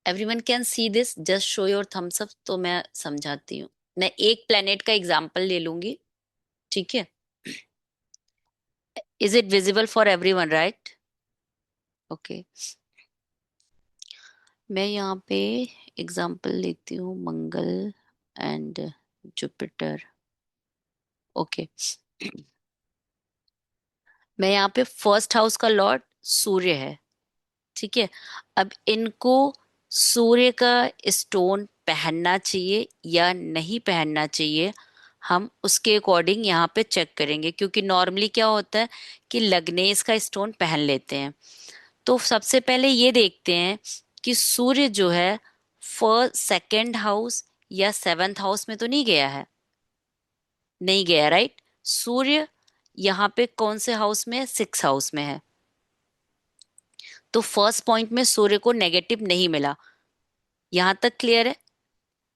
Everyone can see this, just show your thumbs up तो मैं समझाती हूँ। मैं एक planet का example ले लूंगी, ठीक है? Is it visible for everyone, right? Okay, मैं यहाँ पे एग्जाम्पल लेती हूँ मंगल एंड जुपिटर। ओके, मैं यहाँ पे फर्स्ट हाउस का लॉर्ड सूर्य है, ठीक है? अब इनको सूर्य का स्टोन पहनना चाहिए या नहीं पहनना चाहिए, हम उसके अकॉर्डिंग यहाँ पे चेक करेंगे। क्योंकि नॉर्मली क्या होता है कि लग्नेश का स्टोन पहन लेते हैं। तो सबसे पहले ये देखते हैं कि सूर्य जो है फर्स्ट सेकंड हाउस या सेवेंथ हाउस में तो नहीं गया है, नहीं गया, राइट? सूर्य यहाँ पे कौन से हाउस में है? सिक्स हाउस में है। तो फर्स्ट पॉइंट में सूर्य को नेगेटिव नहीं मिला, यहां तक क्लियर है?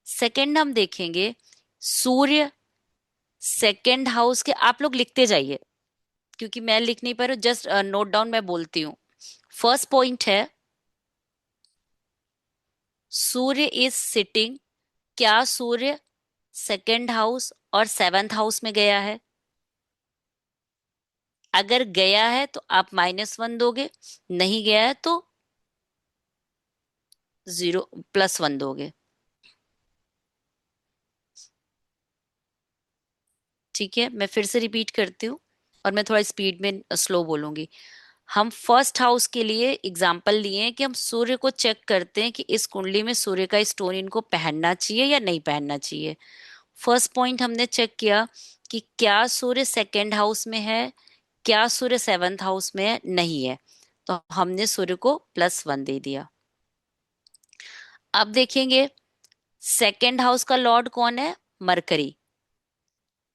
सेकंड हम देखेंगे, सूर्य सेकंड हाउस के, आप लोग लिखते जाइए क्योंकि मैं लिख नहीं पा रही हूँ, जस्ट नोट डाउन, मैं बोलती हूँ। फर्स्ट पॉइंट है सूर्य इज सिटिंग, क्या सूर्य सेकंड हाउस और सेवेंथ हाउस में गया है? अगर गया है तो आप -1 दोगे, नहीं गया है तो 0 +1 दोगे। ठीक है, मैं फिर से रिपीट करती हूँ और मैं थोड़ा स्पीड में स्लो बोलूंगी। हम फर्स्ट हाउस के लिए एग्जाम्पल लिए हैं कि हम सूर्य को चेक करते हैं कि इस कुंडली में सूर्य का स्टोन इनको पहनना चाहिए या नहीं पहनना चाहिए। फर्स्ट पॉइंट हमने चेक किया कि क्या सूर्य सेकंड हाउस में है, क्या सूर्य सेवंथ हाउस में है, नहीं है, तो हमने सूर्य को +1 दे दिया। अब देखेंगे सेकंड हाउस का लॉर्ड कौन है? मरकरी।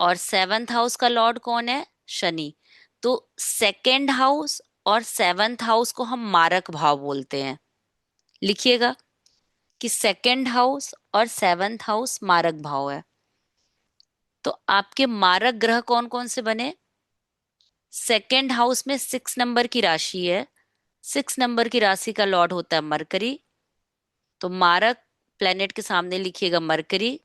और सेवंथ हाउस का लॉर्ड कौन है? शनि। तो सेकंड हाउस और सेवंथ हाउस को हम मारक भाव बोलते हैं। लिखिएगा कि सेकंड हाउस और सेवंथ हाउस मारक भाव है। तो आपके मारक ग्रह कौन कौन से बने? सेकंड हाउस में 6 नंबर की राशि है, 6 नंबर की राशि का लॉर्ड होता है मरकरी। तो मारक प्लेनेट के सामने लिखिएगा मरकरी।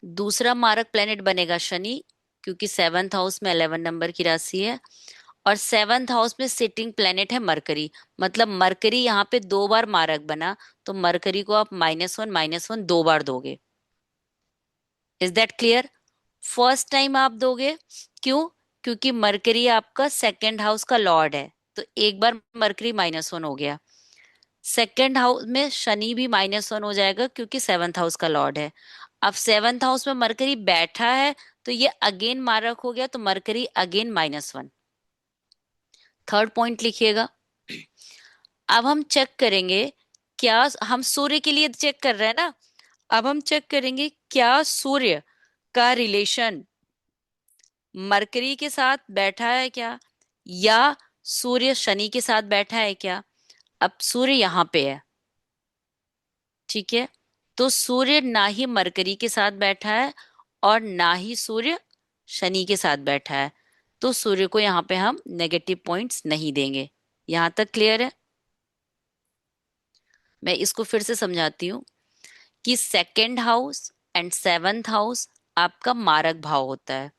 दूसरा मारक प्लेनेट बनेगा शनि, क्योंकि सेवंथ हाउस में 11 नंबर की राशि है। और 7th हाउस में सिटिंग प्लेनेट है मरकरी, मतलब मरकरी यहाँ पे 2 बार मारक बना, तो मरकरी को आप -1 -1 2 बार दोगे। Is that clear? First time आप दोगे, क्यों? क्योंकि मरकरी आपका 2nd हाउस का लॉर्ड है, तो एक बार मरकरी -1 हो गया। 2nd हाउस में शनि भी -1 हो जाएगा क्योंकि 7th हाउस का लॉर्ड है। अब 7th हाउस में मरकरी बैठा है, तो ये अगेन मारक हो गया, तो मरकरी अगेन -1। थर्ड पॉइंट लिखिएगा। अब हम चेक करेंगे, क्या हम सूर्य के लिए चेक कर रहे हैं ना, अब हम चेक करेंगे क्या सूर्य का रिलेशन मरकरी के साथ बैठा है क्या, या सूर्य शनि के साथ बैठा है क्या। अब सूर्य यहां पे है, ठीक है, तो सूर्य ना ही मरकरी के साथ बैठा है और ना ही सूर्य शनि के साथ बैठा है, तो सूर्य को यहाँ पे हम नेगेटिव पॉइंट्स नहीं देंगे। यहां तक क्लियर है? मैं इसको फिर से समझाती हूँ कि 2nd house and 7th house आपका मारक भाव होता है।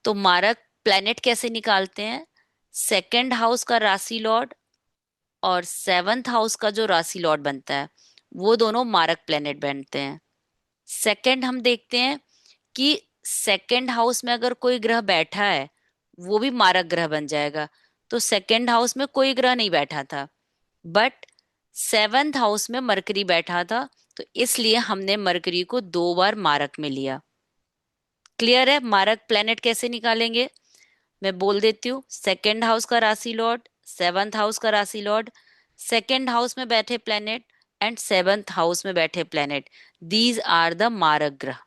तो मारक प्लेनेट कैसे निकालते हैं? 2nd हाउस का राशि लॉर्ड और 7th हाउस का जो राशि लॉर्ड बनता है, वो दोनों मारक प्लेनेट बनते हैं। सेकंड हम देखते हैं कि 2nd हाउस में अगर कोई ग्रह बैठा है, वो भी मारक ग्रह बन जाएगा। तो 2nd हाउस में कोई ग्रह नहीं बैठा था, बट 7th हाउस में मरकरी बैठा था, तो इसलिए हमने मरकरी को 2 बार मारक में लिया। क्लियर है? मारक प्लेनेट कैसे निकालेंगे मैं बोल देती हूँ। 2nd हाउस का राशि लॉर्ड, 7th हाउस का राशि लॉर्ड, 2nd हाउस में बैठे प्लेनेट एंड 7th हाउस में बैठे प्लेनेट, दीज आर द मारक ग्रह।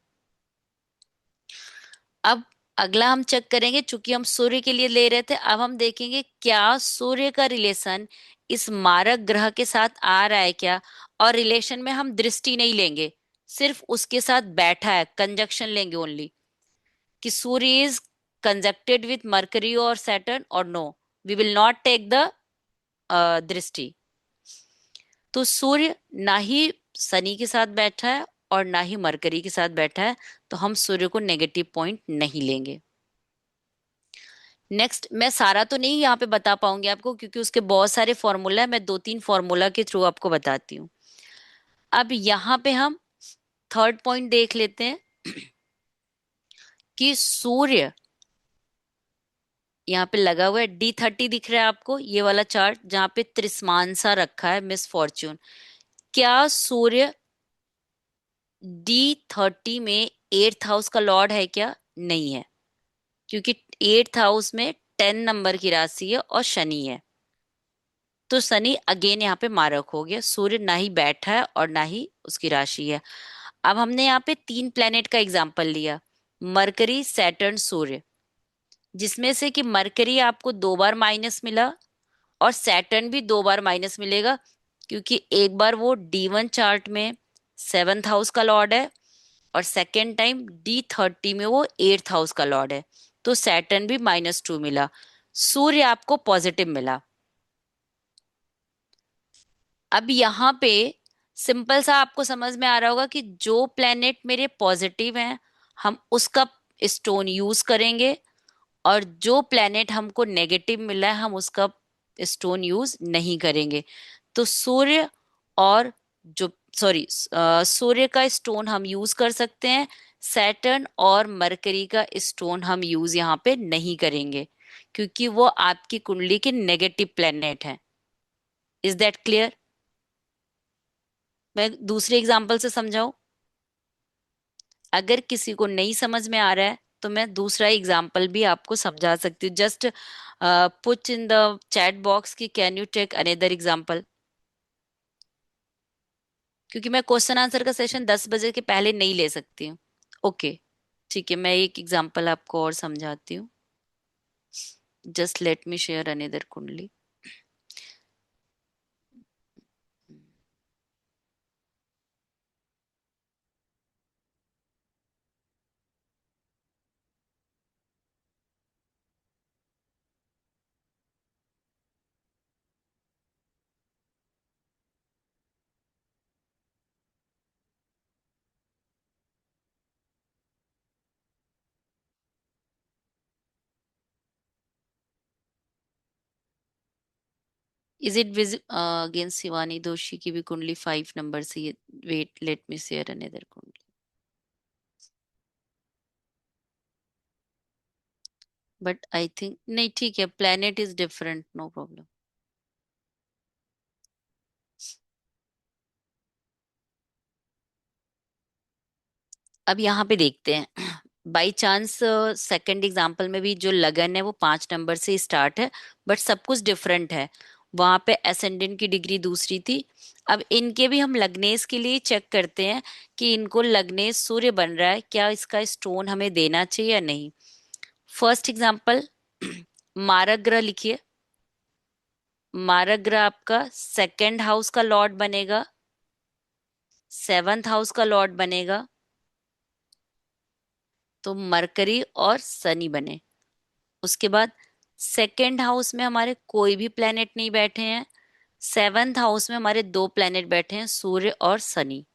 अब अगला हम चेक करेंगे, चूंकि हम सूर्य के लिए ले रहे थे, अब हम देखेंगे क्या सूर्य का रिलेशन इस मारक ग्रह के साथ आ रहा है क्या। और रिलेशन में हम दृष्टि नहीं लेंगे, सिर्फ उसके साथ बैठा है, कंजक्शन लेंगे ओनली, कि सूर्य इज कंजक्टेड विथ मरकरी और सैटर्न और no, we will not take the दृष्टि। तो सूर्य ना ही शनि के साथ बैठा है और ना ही मरकरी के साथ बैठा है, तो हम सूर्य को नेगेटिव पॉइंट नहीं लेंगे। नेक्स्ट, मैं सारा तो नहीं यहाँ पे बता पाऊंगी आपको, क्योंकि उसके बहुत सारे फॉर्मूला है, मैं 2-3 फॉर्मूला के थ्रू आपको बताती हूँ। अब यहाँ पे हम थर्ड पॉइंट देख लेते हैं कि सूर्य यहाँ पे लगा हुआ है, D30 दिख रहा है आपको, ये वाला चार्ट जहाँ पे त्रिस्मान सा रखा है, मिस फॉर्च्यून। क्या सूर्य D30 में 8th हाउस का लॉर्ड है क्या? नहीं है, क्योंकि 8th हाउस में 10 नंबर की राशि है और शनि है, तो शनि अगेन यहाँ पे मारक हो गया। सूर्य ना ही बैठा है और ना ही उसकी राशि है। अब हमने यहाँ पे 3 प्लेनेट का एग्जाम्पल लिया, मरकरी, सैटर्न, सूर्य, जिसमें से कि मरकरी आपको 2 बार माइनस मिला और सैटर्न भी 2 बार माइनस मिलेगा, क्योंकि एक बार वो D1 चार्ट में 7th हाउस का लॉर्ड है और सेकेंड टाइम D30 में वो 8th हाउस का लॉर्ड है, तो सैटर्न भी -2 मिला। सूर्य आपको पॉजिटिव मिला। अब यहाँ पे सिंपल सा आपको समझ में आ रहा होगा कि जो प्लेनेट मेरे पॉजिटिव हैं, हम उसका स्टोन यूज करेंगे, और जो प्लेनेट हमको नेगेटिव मिला है, हम उसका स्टोन यूज नहीं करेंगे। तो सूर्य और जो सॉरी सूर्य का स्टोन हम यूज कर सकते हैं, सैटर्न और मरकरी का स्टोन हम यूज यहाँ पे नहीं करेंगे, क्योंकि वो आपकी कुंडली के नेगेटिव प्लेनेट हैं। Is that clear? मैं दूसरे एग्जांपल से समझाऊं? अगर किसी को नहीं समझ में आ रहा है, तो मैं दूसरा एग्जांपल भी आपको समझा सकती हूँ। Just put in the chat box कि can you take another example, क्योंकि मैं क्वेश्चन आंसर का सेशन 10 बजे के पहले नहीं ले सकती हूँ। ओके, ठीक है, मैं एक एग्जांपल आपको और समझाती हूँ। Just let me share another कुंडली। Is it visible against Shivani Doshi की भी कुंडली 5 नंबर से ये? Wait, let me share another कुंडली. But I think नहीं, ठीक है, planet is different, no problem. अब यहाँ पे देखते हैं, बाई चांस सेकंड एग्जाम्पल में भी जो लगन है वो 5 नंबर से स्टार्ट है, बट सब कुछ डिफरेंट है. वहां पे एसेंडेंट की डिग्री दूसरी थी. अब इनके भी हम लग्नेश के लिए चेक करते हैं कि इनको लग्नेश सूर्य बन रहा है, क्या इसका स्टोन हमें देना चाहिए या नहीं. फर्स्ट एग्जाम्पल, मारक ग्रह लिखिए. मारक ग्रह आपका सेकंड हाउस का लॉर्ड बनेगा, सेवंथ हाउस का लॉर्ड बनेगा, तो मरकरी और शनि बने. उसके बाद सेकेंड हाउस में हमारे कोई भी प्लेनेट नहीं बैठे हैं. सेवंथ हाउस में हमारे 2 प्लेनेट बैठे हैं, सूर्य और शनि.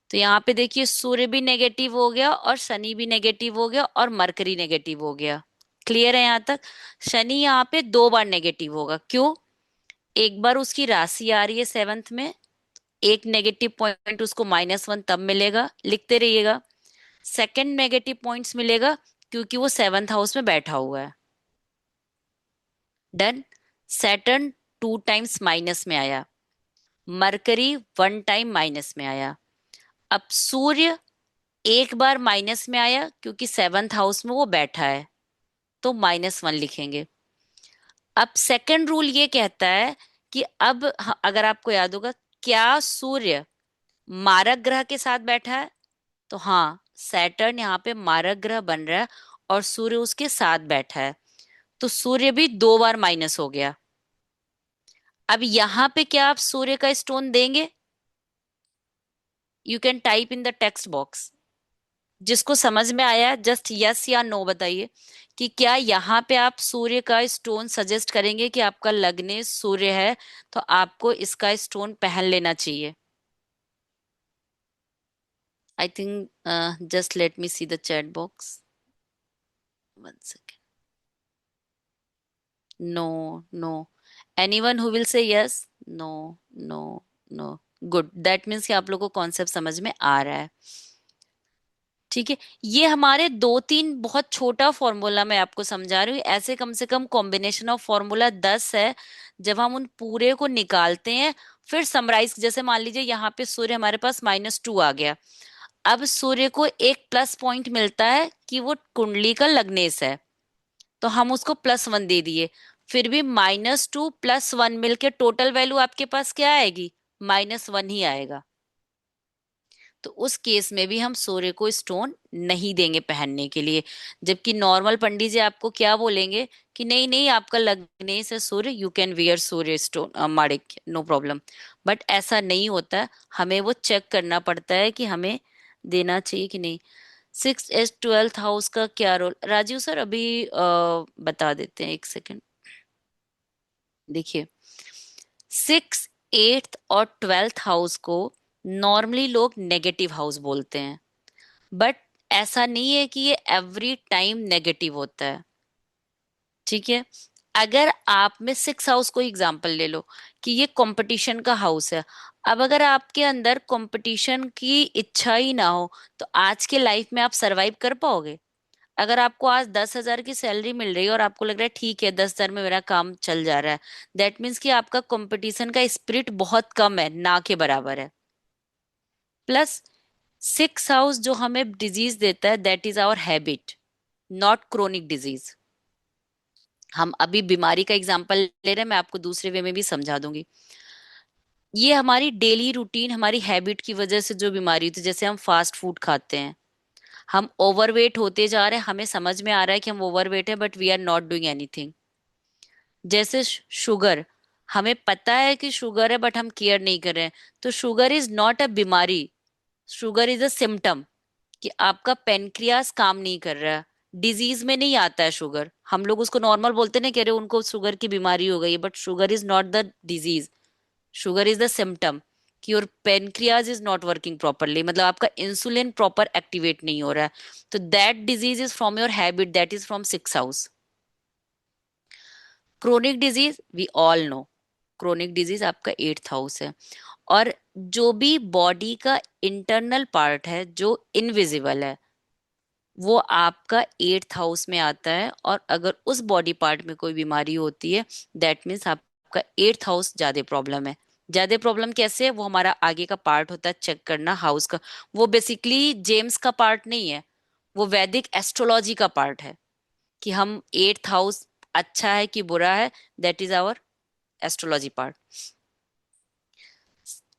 तो यहाँ पे देखिए, सूर्य भी नेगेटिव हो गया और शनि भी नेगेटिव हो गया और मरकरी नेगेटिव हो गया. क्लियर है यहाँ तक? शनि यहाँ पे 2 बार नेगेटिव होगा. क्यों? एक बार उसकी राशि आ रही है सेवंथ में, एक नेगेटिव पॉइंट उसको -1 तब मिलेगा, लिखते रहिएगा. सेकंड नेगेटिव पॉइंट्स मिलेगा क्योंकि वो सेवंथ हाउस में बैठा हुआ है. डन. सैटर्न 2 टाइम्स माइनस में आया, मरकरी 1 टाइम माइनस में आया. अब सूर्य एक बार माइनस में आया क्योंकि सेवंथ हाउस में वो बैठा है, तो -1 लिखेंगे. अब सेकंड रूल ये कहता है कि अब अगर आपको याद होगा, क्या सूर्य मारक ग्रह के साथ बैठा है? तो हाँ, सैटर्न यहाँ पे मारक ग्रह बन रहा है और सूर्य उसके साथ बैठा है, तो सूर्य भी 2 बार माइनस हो गया. अब यहां पे क्या आप सूर्य का स्टोन देंगे? You can type in the text box. जिसको समझ में आया जस्ट यस या नो बताइए कि क्या यहाँ पे आप सूर्य का स्टोन सजेस्ट करेंगे कि आपका लग्ने सूर्य है तो आपको इसका स्टोन पहन लेना चाहिए. I think just let me see the chat box. 1 second. No, no. Anyone who will say yes? No, no, no. Good, that means कि आप लोगों को कॉन्सेप्ट समझ में आ रहा है. ठीक है, ये हमारे 2-3 बहुत छोटा फॉर्मूला मैं आपको समझा रही हूँ. ऐसे कम से कम कॉम्बिनेशन ऑफ फॉर्मूला 10 है. जब हम उन पूरे को निकालते हैं, फिर समराइज, जैसे मान लीजिए यहाँ पे सूर्य हमारे पास -2 आ गया. अब सूर्य को एक प्लस पॉइंट मिलता है कि वो कुंडली का लग्नेश है, तो हम उसको +1 दे दिए. फिर भी -2 +1 मिलके टोटल वैल्यू आपके पास क्या आएगी? -1 ही आएगा. तो उस केस में भी हम सूर्य को स्टोन नहीं देंगे पहनने के लिए. जबकि नॉर्मल पंडित जी आपको क्या बोलेंगे कि नहीं नहीं, आपका लगने से Surya, you can wear Surya stone माणिक, नो प्रॉब्लम. बट ऐसा नहीं होता. हमें वो चेक करना पड़ता है कि हमें देना चाहिए कि नहीं. 6th 12th हाउस का क्या रोल? राजीव सर अभी बता देते हैं, 1 सेकेंड. देखिए, 6th 8th और 12th हाउस को नॉर्मली लोग नेगेटिव हाउस बोलते हैं, बट ऐसा नहीं है कि ये एवरी टाइम नेगेटिव होता है. ठीक है, अगर आप में 6 हाउस को एग्जांपल ले लो कि ये कंपटीशन का हाउस है. अब अगर आपके अंदर कंपटीशन की इच्छा ही ना हो, तो आज के लाइफ में आप सरवाइव कर पाओगे? अगर आपको आज 10,000 की सैलरी मिल रही है और आपको लग रहा है ठीक है 10,000 में मेरा काम चल जा रहा है, दैट मीन्स कि आपका कंपटीशन का स्पिरिट बहुत कम है, ना के बराबर है. प्लस 6 हाउस जो हमें डिजीज देता है, that is our habit, not chronic disease. हम अभी बीमारी का एग्जांपल ले रहे हैं, मैं आपको दूसरे वे में भी समझा दूंगी. ये हमारी डेली रूटीन, हमारी हैबिट की वजह से जो बीमारी होती है, जैसे हम फास्ट फूड खाते हैं, हम ओवरवेट होते जा रहे हैं, हमें समझ में आ रहा है कि हम ओवरवेट है, but we are not doing anything. जैसे शुगर, हमें पता है कि शुगर है बट हम केयर नहीं कर रहे हैं, तो शुगर इज नॉट अ बीमारी, शुगर इज अ सिम्टम कि आपका पेनक्रियास काम नहीं कर रहा है. डिजीज में नहीं आता है शुगर. हम लोग उसको नॉर्मल बोलते हैं ना, कह रहे उनको शुगर की बीमारी हो गई है, but sugar is not the disease. Sugar is the symptom कि your pancreas is not working properly, मतलब आपका इंसुलिन प्रॉपर एक्टिवेट नहीं हो रहा है. तो that disease is from your habit, that is from 6 house. Chronic disease we all know, chronic disease आपका 8th house है। और जो भी बॉडी का इंटरनल पार्ट है जो इनविजिबल है वो आपका 8th हाउस में आता है। और अगर उस बॉडी पार्ट में कोई बीमारी होती है दैट मीन्स आपका 8th हाउस ज्यादा प्रॉब्लम है। ज्यादा प्रॉब्लम कैसे है, वो हमारा आगे का पार्ट होता है चेक करना हाउस का। वो बेसिकली जेम्स का पार्ट नहीं है, वो वैदिक एस्ट्रोलॉजी का पार्ट है कि हम 8th हाउस अच्छा है कि बुरा है, that is our astrology part.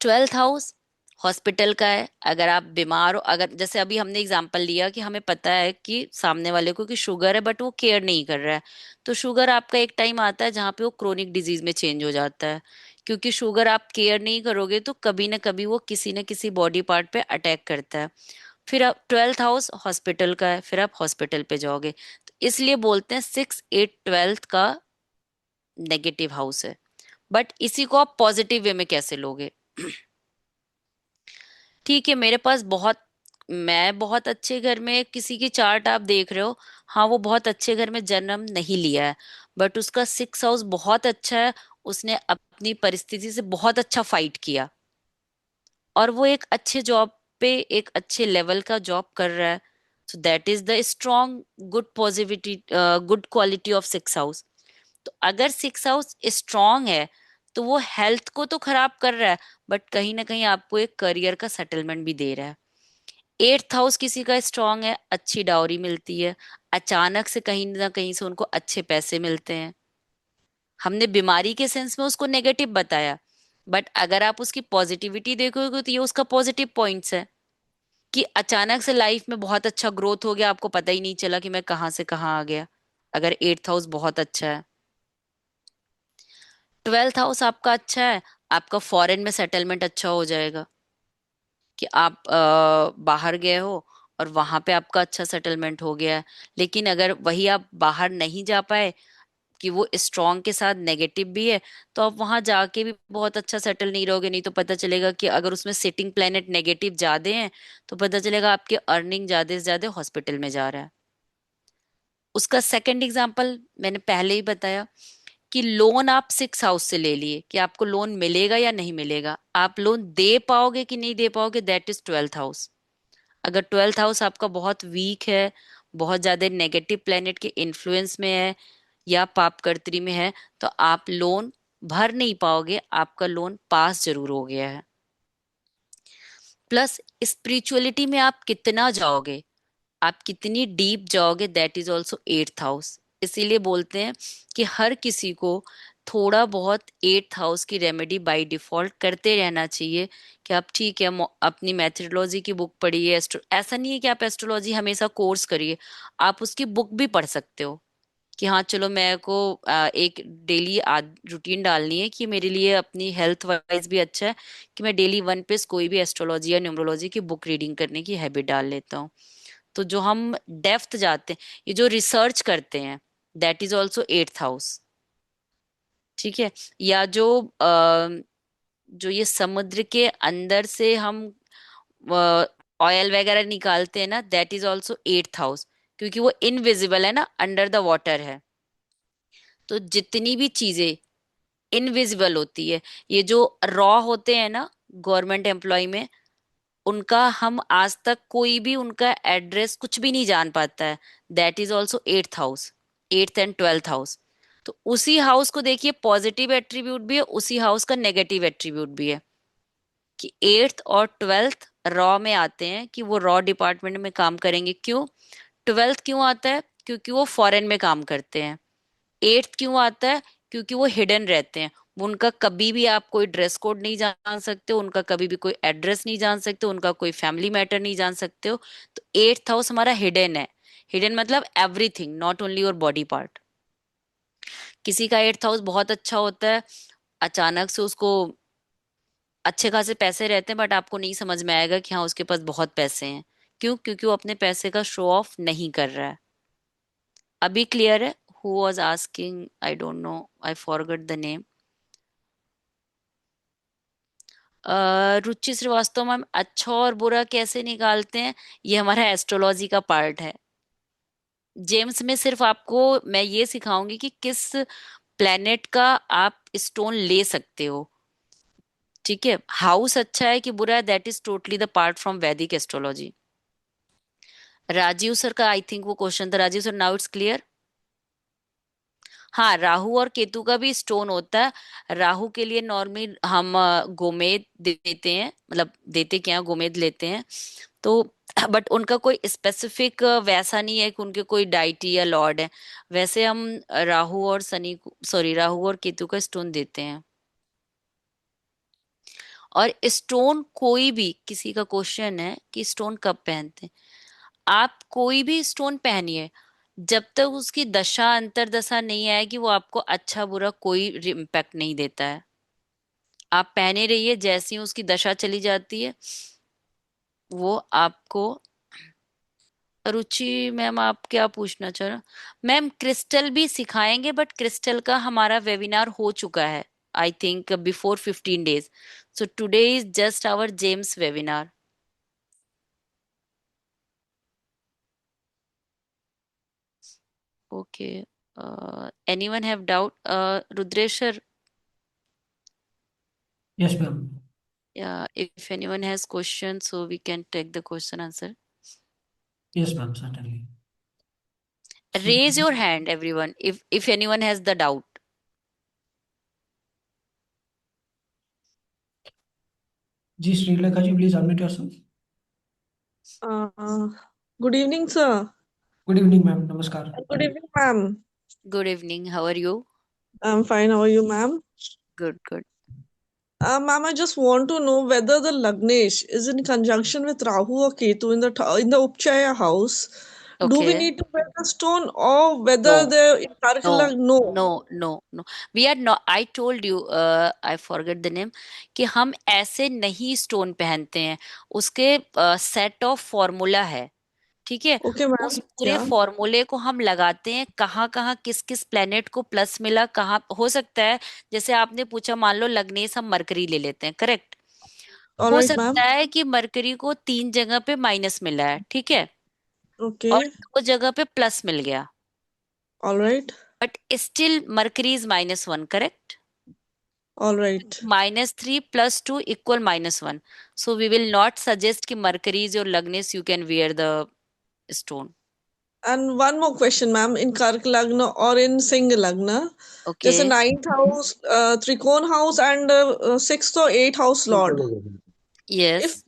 12th house hospital का है। अगर आप बीमार हो, अगर जैसे अभी हमने एग्जांपल लिया कि हमें पता है कि सामने वाले को कि शुगर है बट वो केयर नहीं कर रहा है, तो शुगर आपका एक टाइम आता है जहाँ पे वो क्रोनिक डिजीज में चेंज हो जाता है। क्योंकि शुगर आप केयर नहीं करोगे तो कभी ना कभी वो किसी न किसी बॉडी पार्ट पे अटैक करता है। फिर आप 12th हाउस हॉस्पिटल का है, फिर आप हॉस्पिटल पे जाओगे। तो इसलिए बोलते हैं 6, 8, 12th का नेगेटिव हाउस है। बट इसी को आप पॉजिटिव वे में कैसे लोगे? ठीक है, मेरे पास बहुत, मैं बहुत अच्छे घर में, किसी की चार्ट आप देख रहे हो, हाँ वो बहुत अच्छे घर में जन्म नहीं लिया है बट उसका 6th हाउस बहुत अच्छा है, उसने अपनी परिस्थिति से बहुत अच्छा फाइट किया और वो एक अच्छे जॉब पे, एक अच्छे लेवल का जॉब कर रहा है। So that is the strong good positivity, good quality of 6th house. तो अगर 6th हाउस स्ट्रांग है तो वो हेल्थ को तो खराब कर रहा है बट कहीं ना कहीं आपको एक करियर का सेटलमेंट भी दे रहा है। 8th हाउस किसी का स्ट्रांग है, अच्छी डाउरी मिलती है, अचानक से कहीं ना कहीं से उनको अच्छे पैसे मिलते हैं। हमने बीमारी के सेंस में उसको नेगेटिव बताया बट अगर आप उसकी पॉजिटिविटी देखोगे तो ये उसका पॉजिटिव पॉइंट्स है कि अचानक से लाइफ में बहुत अच्छा ग्रोथ हो गया, आपको पता ही नहीं चला कि मैं कहाँ से कहाँ आ गया, अगर 8th हाउस बहुत अच्छा है। 12th हाउस आपका अच्छा है, आपका फॉरेन में सेटलमेंट अच्छा हो जाएगा कि आप बाहर गए हो और वहां पे आपका अच्छा सेटलमेंट हो गया है। लेकिन अगर वही आप बाहर नहीं जा पाए कि वो स्ट्रॉन्ग के साथ नेगेटिव भी है, तो आप वहां जाके भी बहुत अच्छा सेटल नहीं रहोगे। नहीं तो पता चलेगा कि अगर उसमें सिटिंग प्लेनेट नेगेटिव ज्यादा हैं तो पता चलेगा आपके अर्निंग ज्यादा से ज्यादा हॉस्पिटल में जा रहा है। उसका सेकंड एग्जाम्पल मैंने पहले ही बताया कि लोन आप 6th हाउस से ले लिए कि आपको लोन मिलेगा या नहीं मिलेगा, आप लोन दे पाओगे कि नहीं दे पाओगे, दैट इज 12th हाउस। अगर 12th हाउस आपका बहुत वीक है, बहुत ज्यादा नेगेटिव प्लेनेट के इन्फ्लुएंस में है या पापकर्त्री में है, तो आप लोन भर नहीं पाओगे, आपका लोन पास जरूर हो गया है। प्लस स्पिरिचुअलिटी में आप कितना जाओगे, आप कितनी डीप जाओगे, that is also 8th house. इसीलिए बोलते हैं कि हर किसी को थोड़ा बहुत 8th हाउस की रेमेडी बाय डिफॉल्ट करते रहना चाहिए। कि आप ठीक है अपनी मैथडोलॉजी की बुक पढ़िए, ऐसा नहीं है कि आप एस्ट्रोलॉजी हमेशा कोर्स करिए, आप उसकी बुक भी पढ़ सकते हो कि हाँ चलो मेरे को एक डेली रूटीन डालनी है कि मेरे लिए अपनी हेल्थ वाइज भी अच्छा है कि मैं डेली 1 पेज कोई भी एस्ट्रोलॉजी या न्यूमरोलॉजी की बुक रीडिंग करने की हैबिट डाल लेता हूँ। तो जो हम डेप्थ जाते हैं, ये जो रिसर्च करते हैं, that is also 8th house. ठीक है। या जो ये समुद्र के अंदर से हम ऑयल वगैरह निकालते हैं ना, that is also 8th house, क्योंकि वो इनविजिबल है ना, अंडर द वाटर है। तो जितनी भी चीजें इनविजिबल होती है, ये जो रॉ होते हैं ना गवर्नमेंट एम्प्लॉय में, उनका हम आज तक कोई भी उनका एड्रेस कुछ भी नहीं जान पाता है, that is also 8th house, 8th and 12th house. तो उसी हाउस को देखिए, पॉजिटिव एट्रीब्यूट भी है, उसी हाउस का नेगेटिव एट्रीब्यूट भी है कि 8th और 12th रॉ में आते हैं कि वो रॉ डिपार्टमेंट में काम करेंगे। क्यों 12th क्यों आता है? क्योंकि वो फॉरेन में काम करते हैं। 8th क्यों आता है? क्योंकि वो हिडन रहते हैं, वो उनका कभी भी आप कोई ड्रेस कोड नहीं जान सकते हो, उनका कभी भी कोई एड्रेस नहीं जान सकते हो, उनका कोई फैमिली मैटर नहीं जान सकते हो। तो 8th हाउस हमारा हिडन है। हिडन मतलब everything, not only your body part. किसी का 8th हाउस बहुत अच्छा होता है, अचानक से उसको अच्छे खासे पैसे रहते हैं बट आपको नहीं समझ में आएगा कि हाँ उसके पास बहुत पैसे हैं। क्यों? क्योंकि वो अपने पैसे का शो ऑफ नहीं कर रहा है। अभी क्लियर है? Who was asking, I don't know, I forgot the name. Ruchi Srivastava ma'am, अच्छा और बुरा कैसे निकालते हैं? ये हमारा एस्ट्रोलॉजी का पार्ट है। जेम्स में सिर्फ आपको मैं ये सिखाऊंगी कि किस प्लेनेट का आप स्टोन ले सकते हो, ठीक है। हाउस अच्छा है कि बुरा है, that is totally the part from Vedic astrology. Rajiv sir का आई थिंक वो क्वेश्चन था। Rajiv sir, now it's clear. हाँ, राहु और केतु का भी स्टोन होता है। राहु के लिए नॉर्मली हम गोमेद देते हैं, मतलब देते क्या है, गोमेद लेते हैं। तो बट उनका कोई स्पेसिफिक वैसा नहीं है कि उनके कोई डाइटी या लॉर्ड है। वैसे हम राहु और शनि, सॉरी, राहु और केतु का स्टोन देते हैं। और स्टोन कोई भी, किसी का क्वेश्चन है कि स्टोन कब पहनते हैं, आप कोई भी स्टोन पहनिए, जब तक उसकी दशा अंतरदशा नहीं आएगी वो आपको अच्छा बुरा कोई इम्पैक्ट नहीं देता है। आप पहने रहिए, जैसी ही उसकी दशा चली जाती है वो आपको। रुचि मैम, आप क्या पूछना चाह रहे हो? मैम, क्रिस्टल भी सिखाएंगे, बट क्रिस्टल का हमारा वेबिनार हो चुका है, I think before 15 days। So today is just our gems webinar. Okay, anyone have doubt? Rudresh sir, Yes, ma'am. yeah, if anyone has questions, so we can take the question answer. Yes, ma'am, certainly. So, Raise your hand, everyone, if anyone has the doubt. Ji Srilekha ji, please unmute yourself. Uh, Good evening, sir. Good evening, ma'am. Namaskar. Good evening, ma'am. Good evening. How are you? I'm fine. How are you, ma'am? Good, good. Ma'am, I just want to know whether the Lagnesh is in conjunction with Rahu or Ketu in the Upchaya house. Do we Okay. need to wear the stone, or whether No, the no, no? no. We are not. I told you, I forget the name, कि हम ऐसे नहीं stone पहनते हैं। उसके set of formula है, ठीक है। Okay, उस ma'am. पूरे Yeah. फॉर्मूले को हम लगाते हैं, कहाँ कहाँ किस किस प्लेनेट को प्लस मिला, कहाँ हो सकता है। जैसे आपने पूछा, मान लो लग्नेश हम मरकरी ले लेते हैं, करेक्ट। All हो right, सकता ma'am. है कि मरकरी को 3 जगह पे माइनस मिला है, ठीक है, और Okay. 2 जगह पे प्लस मिल गया, All right. But still Mercury is -1, correct. All right. -3 + 2 = -1। So we will not suggest कि मरकरी इज योर लग्नेस, you can wear the stone. And one more question, ma'am. In Kark Lagna or in Singh Lagna, there's a okay, ninth house, Trikon house, and sixth or eighth house lord. Yes. If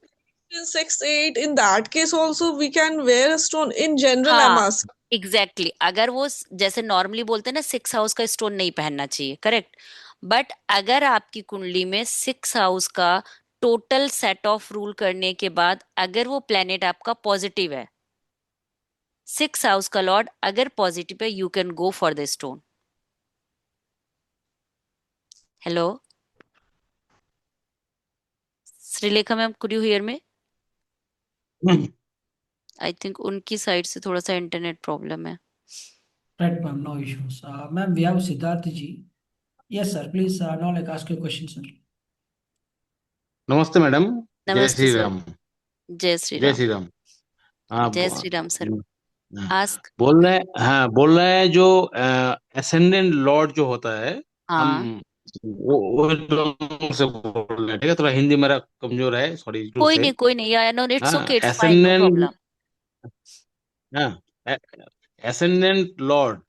in 6 8, in that case also we can wear a stone. In general, I'm हाँ, asking. Exactly अगर वो जैसे normally बोलते हैं ना, 6 house का stone नहीं पहनना चाहिए, करेक्ट। बट अगर आपकी कुंडली में 6 हाउस का टोटल सेट ऑफ रूल करने के बाद अगर वो प्लेनेट आपका पॉजिटिव है, 6 हाउस का लॉर्ड अगर पॉजिटिव है, you can go for the stone. Hello Shrilekha ma'am, could you here में? आई थिंक उनकी साइड से थोड़ा सा इंटरनेट प्रॉब्लम है। Right, ma'am, no issues. Ma'am, we have Siddharth ji. Yes, sir. Please, now like ask your question, sir. नमस्ते madam. जय नमस्ते Shri sir. Ram. जय श्री जय राम। श्री राम। हाँ जय श्री राम सर। हाँ, आस्क। बोल रहे हैं जो असेंडेंट लॉर्ड जो होता है, हम हाँ, वो लोगों से बोल रहे हैं, ठीक है। थोड़ा हिंदी मेरा कमजोर है, सॉरी टू कोई से। नहीं, कोई नहीं, यार, नो, इट्स हाँ, okay, it's fine, no ascendant, problem. हाँ, एसेंडेंट लॉर्ड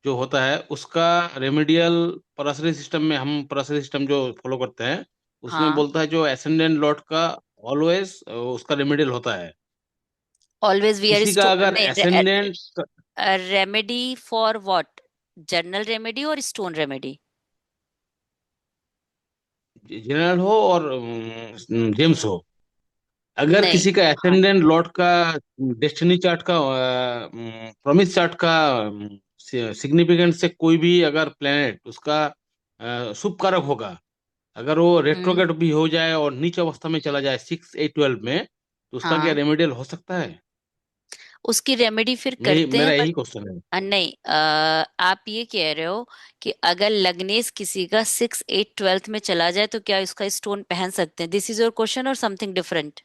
जो होता है उसका रेमेडियल पराशरी सिस्टम में, हम पराशरी सिस्टम जो फॉलो करते हैं उसमें हाँ, बोलता है जो एसेंडेंट लॉर्ड का ऑलवेज उसका रेमेडियल होता है। ऑलवेज वी आर किसी का स्टोन, अगर नहीं, ascendant remedy for what? General remedy और स्टोन रेमेडी? जनरल हो और जेम्स हो, अगर नहीं, किसी का हाँ, एसेंडेंट लॉर्ड का डेस्टिनी चार्ट का प्रॉमिस चार्ट का सिग्निफिकेंस से कोई भी अगर प्लेनेट उसका शुभ कारक होगा, अगर वो हम्म, रेट्रोगेट भी हो जाए और नीच अवस्था में चला जाए 6 8 12 में, तो उसका क्या हाँ, रेमेडियल हो सकता है? उसकी रेमेडी फिर करते हैं, मेरा बट यही क्वेश्चन है। नहीं, आप ये कह रहे हो कि अगर लग्नेश किसी का 6 8 12th में चला जाए तो क्या उसका स्टोन पहन सकते हैं? दिस इज योर क्वेश्चन और समथिंग डिफरेंट?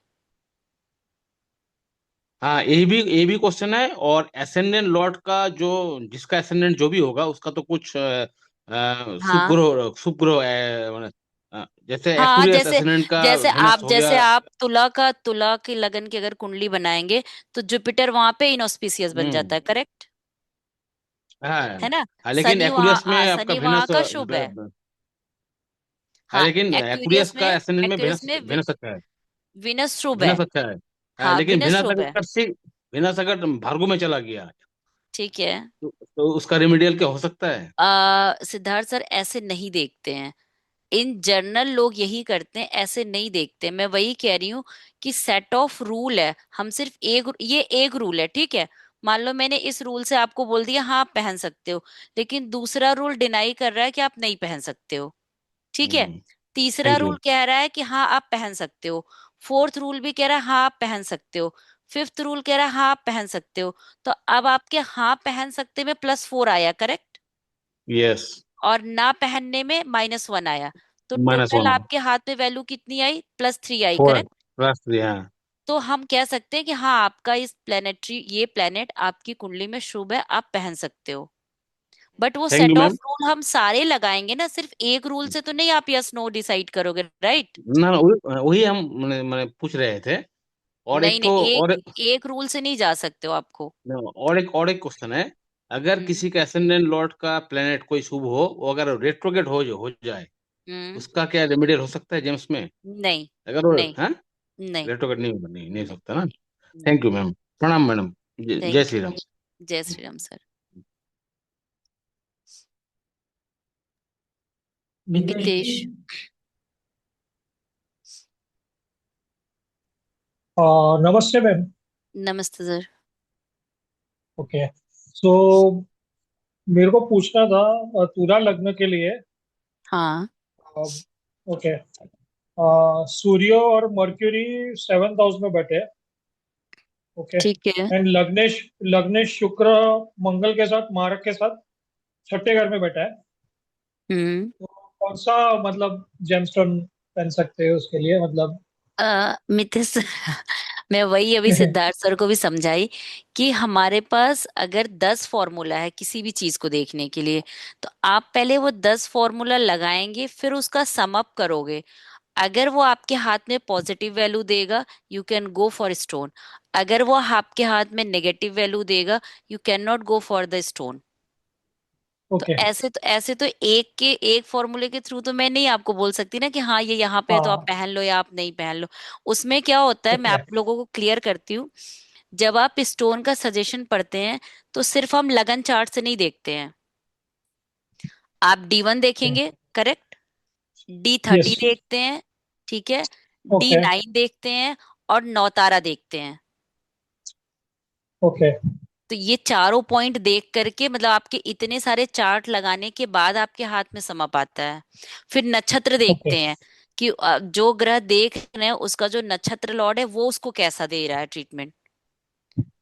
हाँ, ये भी क्वेश्चन है। और एसेंडेंट लॉर्ड का जो, जिसका एसेंडेंट जो भी होगा उसका तो कुछ हाँ शुभ ग्रह जैसे हाँ, एक्यूरियस जैसे एसेंडेंट का जैसे वेनस हो जैसे गया। आप तुला की लगन की अगर कुंडली बनाएंगे तो जुपिटर वहां पे इनऑस्पिशियस बन जाता हम्म। है, करेक्ट हाँ। है ना। हाँ, लेकिन एक्यूरियस में आपका शनि वहां वेनस का शुभ है। हाँ, हाँ, लेकिन एक्यूरियस का एसेंडेंट में एक्यूरियस वेनस में वेनस अच्छा है। विनस शुभ वेनस है। अच्छा है। हाँ, लेकिन विनस शुभ है। वेनस अगर भार्गो में चला गया ठीक है। तो उसका रेमेडियल क्या हो सकता है? सिद्धार्थ सर ऐसे नहीं देखते हैं। इन जनरल लोग यही करते हैं, ऐसे नहीं देखते। मैं वही कह रही हूँ कि सेट ऑफ रूल है, हम सिर्फ ये एक रूल है, ठीक है। मान लो मैंने इस रूल से आपको बोल दिया हाँ आप पहन सकते हो, लेकिन दूसरा रूल डिनाई कर रहा है कि आप नहीं पहन सकते हो, ठीक है। हम्म। तीसरा थैंक यू। रूल कह रहा है कि हाँ आप पहन सकते हो। फोर्थ रूल भी कह रहा है हाँ आप पहन सकते हो। फिफ्थ रूल कह रहा है हाँ आप पहन सकते हो। तो अब आपके हाँ पहन सकते में +4 आया, करेक्ट। यस। और ना पहनने में -1 आया। तो टोटल -1। आपके हाथ में वैल्यू कितनी आई? +3 आई, 4 करेक्ट। +3। हाँ। तो हम कह सकते हैं कि हाँ आपका ये प्लेनेट आपकी कुंडली में शुभ है, आप पहन सकते हो। बट वो thank you set of ma'am. Rule हम सारे लगाएंगे ना, सिर्फ एक रूल से तो नहीं आप यस नो डिसाइड करोगे, राइट। ना ना, वही हम मैंने पूछ रहे थे। और नहीं एक तो नहीं, एक रूल से नहीं जा सकते हो आपको। और एक क्वेश्चन है। अगर हम्म। किसी का एसेंडेंट लॉर्ड का प्लेनेट कोई शुभ हो, वो अगर रेट्रोगेट हो जाए, हम्म। उसका क्या रेमेडियल हो सकता है जेम्स में? नहीं अगर वो, नहीं हाँ, नहीं रेट्रोगेट नहीं हो सकता ना। नहीं। Thank you ma'am. प्रणाम मैडम। जय थैंक श्री यू। राम। जय श्री राम सर। मितेश मितेश। जी, नमस्ते मैम। नमस्ते सर। ओके, सो मेरे को पूछना था तुला लग्न के लिए। हाँ ओके, सूर्य और मर्क्यूरी 7th हाउस में बैठे हैं। ओके, ठीक है। एंड लग्नेश लग्नेश शुक्र मंगल के साथ, मारक के साथ छठे घर में बैठा है। हम्म। तो कौन सा मतलब जेमस्टोन पहन सकते हैं उसके लिए, मतलब? मिथिस मैं वही अभी सिद्धार्थ सर को भी समझाई कि हमारे पास अगर 10 फॉर्मूला है किसी भी चीज को देखने के लिए, तो आप पहले वो 10 फॉर्मूला लगाएंगे, फिर उसका सम अप करोगे। अगर वो आपके हाथ में पॉजिटिव वैल्यू देगा, you can go for stone. अगर वो आपके हाथ में नेगेटिव वैल्यू देगा, you can not go for the stone. तो ओके। ऐसे तो एक फॉर्मूले के थ्रू तो मैं नहीं आपको बोल सकती ना कि हाँ ये यहाँ पे है तो आप हाँ। पहन लो या आप नहीं पहन लो। उसमें क्या होता है, मैं ओके। आप लोगों को क्लियर करती हूँ। जब आप स्टोन का सजेशन पढ़ते हैं, तो सिर्फ हम लगन चार्ट से नहीं देखते हैं। आप D1 देखेंगे, करेक्ट। D30 yes. देखते हैं, ठीक है। ओके। D9 देखते हैं, और नौतारा देखते हैं। ओके। तो ये चारों पॉइंट देख करके, मतलब आपके इतने सारे चार्ट लगाने के बाद आपके हाथ में समा पाता है। फिर नक्षत्र ओके। देखते हैं कि जो ग्रह देख रहे हैं उसका जो नक्षत्र लॉर्ड है वो उसको कैसा दे रहा है ट्रीटमेंट।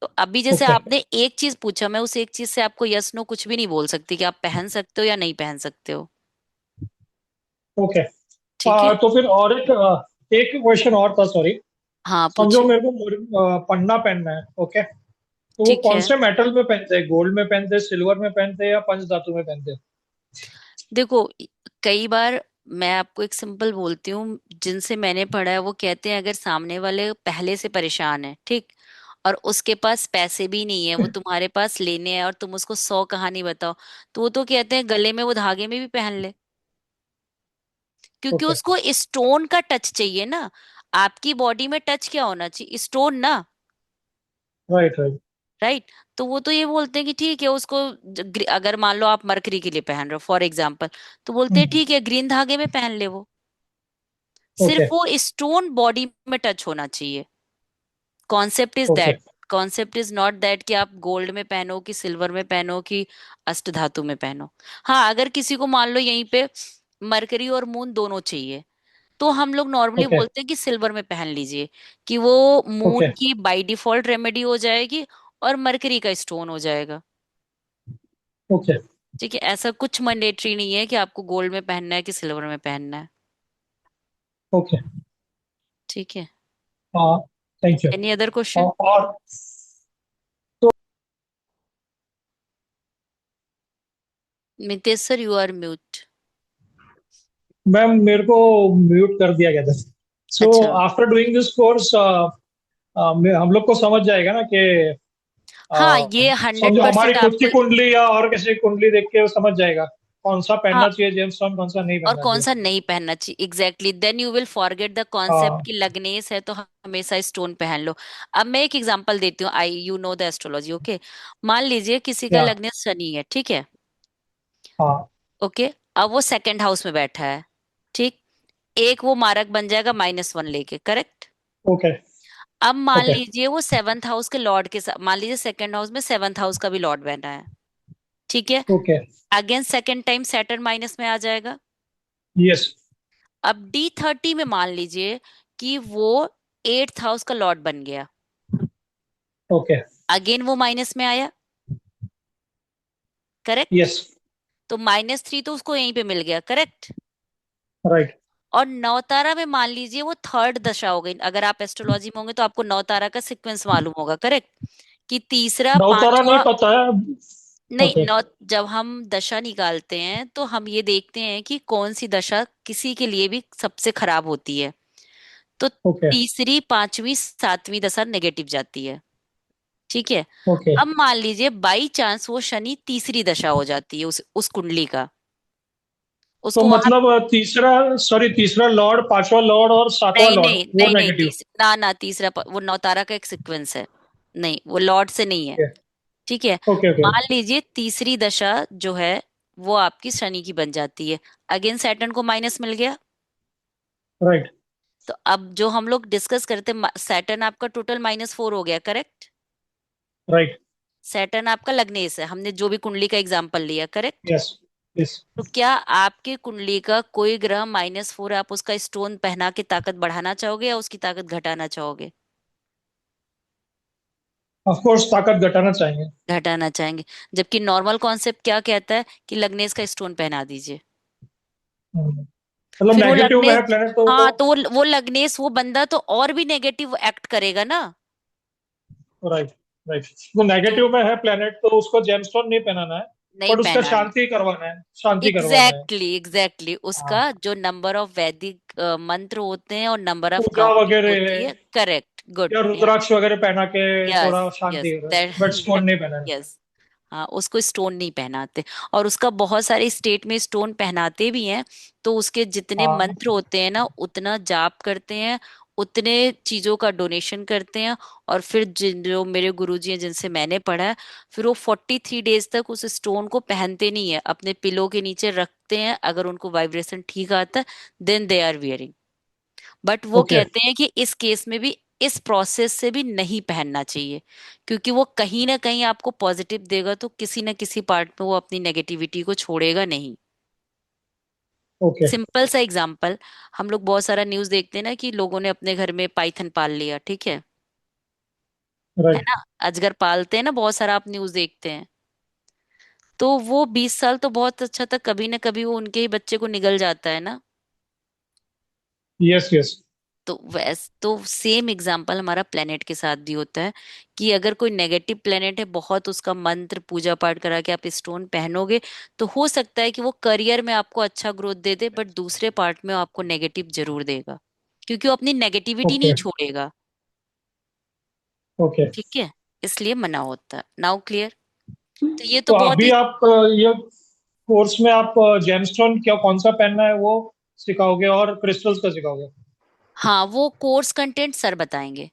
तो अभी जैसे ओके। आपने एक चीज पूछा, मैं उस एक चीज से आपको यस नो कुछ भी नहीं बोल सकती कि आप पहन सकते हो या नहीं पहन सकते हो। ओके। ठीक है। तो फिर और एक क्वेश्चन और था, सॉरी। हाँ समझो पूछिए। मेरे को पन्ना पहनना है। ओके, तो वो ठीक कौन है। से मेटल में पहनते हैं? गोल्ड में पहनते हैं, सिल्वर में पहनते हैं, या पंच धातु में पहनते हैं? देखो, कई बार मैं आपको एक सिंपल बोलती हूँ, जिनसे मैंने पढ़ा है वो कहते हैं अगर सामने वाले पहले से परेशान है, ठीक, और उसके पास पैसे भी नहीं है, वो तुम्हारे पास लेने हैं और तुम उसको 100 कहानी बताओ, तो वो तो कहते हैं गले में वो धागे में भी पहन ले। क्योंकि ओके। उसको स्टोन का टच चाहिए ना। आपकी बॉडी में टच क्या होना चाहिए? स्टोन ना। Right, right. राइट। तो वो तो ये बोलते हैं कि ठीक है उसको, अगर मान लो आप मरकरी के लिए पहन रहे हो फॉर एग्जाम्पल, तो बोलते हैं ठीक है ग्रीन धागे में पहन ले वो। सिर्फ ओके। वो स्टोन बॉडी में टच होना चाहिए। Concept is okay. That. Concept is not that कि आप गोल्ड में पहनो कि सिल्वर में पहनो कि अष्ट धातु में पहनो। हाँ, अगर किसी को मान लो यहीं पे मरकरी और मून दोनों चाहिए, तो हम लोग नॉर्मली ओके। बोलते हैं कि सिल्वर में पहन लीजिए, कि वो ओके। मून की बाय डिफॉल्ट रेमेडी हो जाएगी और मरकरी का स्टोन हो जाएगा। ओके। ठीक है, ऐसा कुछ मैंडेटरी नहीं है कि आपको गोल्ड में पहनना है कि सिल्वर में पहनना है। ओके। ठीक है। हाँ, thank you. Any other question? और Mitesh sir, you are mute. Ma'am मेरे को म्यूट कर दिया गया था। सो अच्छा, आफ्टर डूइंग दिस कोर्स हम लोग को समझ जाएगा ना कि हाँ, ये हंड्रेड समझो हमारी परसेंट खुद की आपको। कुंडली या और किसी की कुंडली देख के वो समझ जाएगा कौन सा हाँ, पहनना चाहिए जेम्सटोन, कौन सा नहीं और पहनना कौन चाहिए। सा नहीं पहनना चाहिए, exactly, then you will forget the concept हाँ कि लग्नेस है तो हमेशा स्टोन पहन लो। अब मैं एक एग्जांपल देती हूँ, I you know the astrology, okay. मान लीजिए किसी का या लग्नेस शनि है, ठीक है। हाँ ओके, अब वो सेकंड हाउस में बैठा है, ठीक। एक वो मारक बन जाएगा -1 लेके, करेक्ट। ओके अब मान ओके लीजिए वो सेवंथ हाउस के लॉर्ड के साथ, मान लीजिए सेकंड हाउस में सेवंथ हाउस का भी लॉर्ड बना है, ठीक है। Okay again second time Saturn minus में आ जाएगा। यस अब D30 में मान लीजिए कि वो एट्थ हाउस का लॉर्ड बन गया, ओके अगेन वो माइनस में आया, करेक्ट। यस तो -3 तो उसको यहीं पे मिल गया, करेक्ट। राइट। और नवतारा में मान लीजिए वो थर्ड दशा हो गई, अगर आप एस्ट्रोलॉजी में होंगे तो आपको नवतारा का सीक्वेंस मालूम होगा, करेक्ट। कि तीसरा नवतारा नहीं पांचवा, पता है। नहीं ओके नौ, जब हम दशा निकालते हैं तो हम ये देखते हैं कि कौन सी दशा किसी के लिए भी सबसे खराब होती है। तो ओके तीसरी, पांचवी, सातवीं दशा नेगेटिव जाती है, ठीक है। ओके। अब मान लीजिए बाई चांस वो शनि तीसरी दशा हो जाती है उस कुंडली का, तो उसको वहां, मतलब तीसरा, सॉरी, तीसरा लॉर्ड, पांचवा लॉर्ड और सातवां नहीं लॉर्ड नहीं वो नहीं नहीं, नेगेटिव। ना ना, वो नौतारा का एक सीक्वेंस है, नहीं वो लॉर्ड से नहीं है, ठीक है। ओके ओके मान लीजिए तीसरी दशा जो है वो आपकी शनि की बन जाती है, अगेन सैटर्न को माइनस मिल गया। राइट तो अब जो हम लोग डिस्कस करते, सैटर्न आपका टोटल -4 हो गया, करेक्ट। राइट। सैटर्न आपका लग्नेस है, हमने जो भी कुंडली का एग्जांपल लिया, करेक्ट। Yes yes. तो क्या आपके कुंडली का कोई ग्रह -4, आप उसका स्टोन पहना के ताकत बढ़ाना चाहोगे या उसकी ताकत घटाना चाहोगे? ऑफ कोर्स ताकत घटाना चाहेंगे। घटाना चाहेंगे। जबकि नॉर्मल कॉन्सेप्ट क्या कहता है कि लग्नेस का स्टोन पहना दीजिए। मतलब फिर वो नेगेटिव में है लग्नेस, प्लेनेट तो हाँ, तो वो लग्नेस, वो बंदा तो और भी नेगेटिव एक्ट करेगा ना। Right right. वो तो नेगेटिव में है प्लेनेट तो उसको जेमस्टोन नहीं पहनाना है, नहीं बट उसका पहनाना, शांति करवाना है, शांति करवाना है। एग्जैक्टली एग्जैक्टली, उसका हाँ, जो नंबर ऑफ वैदिक मंत्र होते हैं और नंबर ऑफ पूजा काउंटिंग वगैरह है, होती है, करेक्ट, गुड, या रुद्राक्ष वगैरह पहना के यस थोड़ा यस, शांति करो, दैट बट स्टोन दैट नहीं पहनाना। यस। हाँ, उसको स्टोन नहीं पहनाते, और उसका बहुत सारे स्टेट में स्टोन पहनाते भी हैं। तो उसके जितने हाँ मंत्र होते हैं ना, उतना जाप करते हैं, उतने चीजों का डोनेशन करते हैं। और फिर जिन जो मेरे गुरुजी हैं जिनसे मैंने पढ़ा है, फिर वो 43 डेज तक उस स्टोन को पहनते नहीं है, अपने पिलो के नीचे रखते हैं, अगर उनको वाइब्रेशन ठीक आता है then they are wearing. But वो ओके कहते हैं कि इस केस में भी, इस प्रोसेस से भी नहीं पहनना चाहिए, क्योंकि वो कहीं ना कहीं आपको पॉजिटिव देगा, तो किसी ना किसी पार्ट में वो अपनी नेगेटिविटी को छोड़ेगा नहीं। ओके। सिंपल सा एग्जांपल, हम लोग बहुत सारा न्यूज देखते हैं ना कि लोगों ने अपने घर में पाइथन पाल लिया, ठीक है राइट। ना। अजगर पालते हैं ना, बहुत सारा आप न्यूज देखते हैं। तो वो 20 साल तो बहुत अच्छा था, कभी ना कभी वो उनके ही बच्चे को निगल जाता है ना। Yes yes. तो तो सेम एग्जाम्पल हमारा प्लेनेट के साथ भी होता है, कि अगर कोई नेगेटिव प्लेनेट है, बहुत उसका मंत्र पूजा पाठ करा के आप स्टोन पहनोगे, तो हो सकता है कि वो करियर में आपको अच्छा ग्रोथ दे दे, बट दूसरे पार्ट में वो आपको नेगेटिव जरूर देगा, क्योंकि वो अपनी नेगेटिविटी नहीं ओके छोड़ेगा, ओके। ठीक है। इसलिए मना होता है। Now clear? तो ये तो तो बहुत अभी ही, आप ये कोर्स में आप जेमस्टोन क्या कौन सा पहनना है वो सिखाओगे और क्रिस्टल्स का सिखाओगे। हाँ, वो कोर्स कंटेंट सर बताएंगे,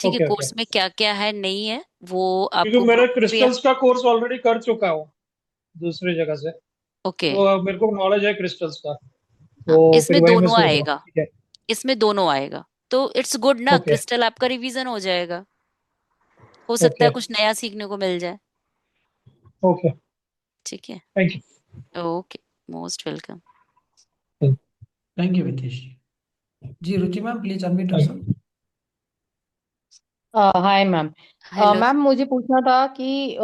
ठीक है। Okay okay. कोर्स में क्या क्या है, नहीं है, वो क्योंकि आपको मैंने ग्रुप पे। क्रिस्टल्स का कोर्स ऑलरेडी कर चुका हूँ दूसरी जगह से, ओके, तो मेरे को नॉलेज है क्रिस्टल्स का, हाँ, तो फिर इसमें वही मैं दोनों सोच रहा हूँ। आएगा, ठीक है। इसमें दोनों आएगा। तो इट्स गुड ना, ओके क्रिस्टल आपका रिवीजन हो जाएगा, हो सकता ओके है कुछ नया सीखने को मिल जाए, ओके। ठीक है। Thank okay, most welcome. You. Thank you Mitesh ji. Ruchi ma'am please unmute thank yourself. You. Hi ma'am. Hello. Ma'am मुझे पूछना था कि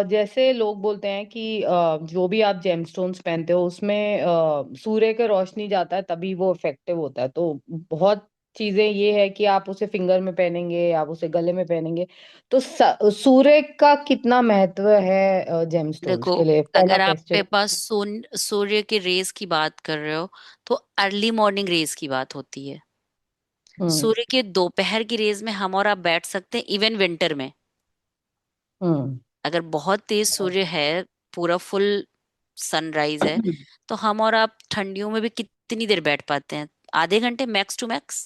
जैसे लोग बोलते हैं कि जो भी आप जेमस्टोन्स पहनते हो उसमें सूर्य के रोशनी जाता है तभी वो इफेक्टिव होता है, तो बहुत चीजें ये है कि आप उसे फिंगर में पहनेंगे, आप उसे गले में पहनेंगे। तो सूर्य का कितना महत्व है जेमस्टोन्स देखो, के लिए? पहला अगर आपके क्वेश्चन। पास सूर्य के रेस की बात कर रहे हो तो अर्ली मॉर्निंग रेस की बात होती है। हम्म। सूर्य के दोपहर की रेस में हम और आप बैठ सकते हैं इवन विंटर में। हम्म। अगर बहुत तेज सूर्य है, पूरा फुल सनराइज है, तो हम और आप ठंडियों में भी कितनी देर बैठ पाते हैं? आधे घंटे मैक्स टू मैक्स।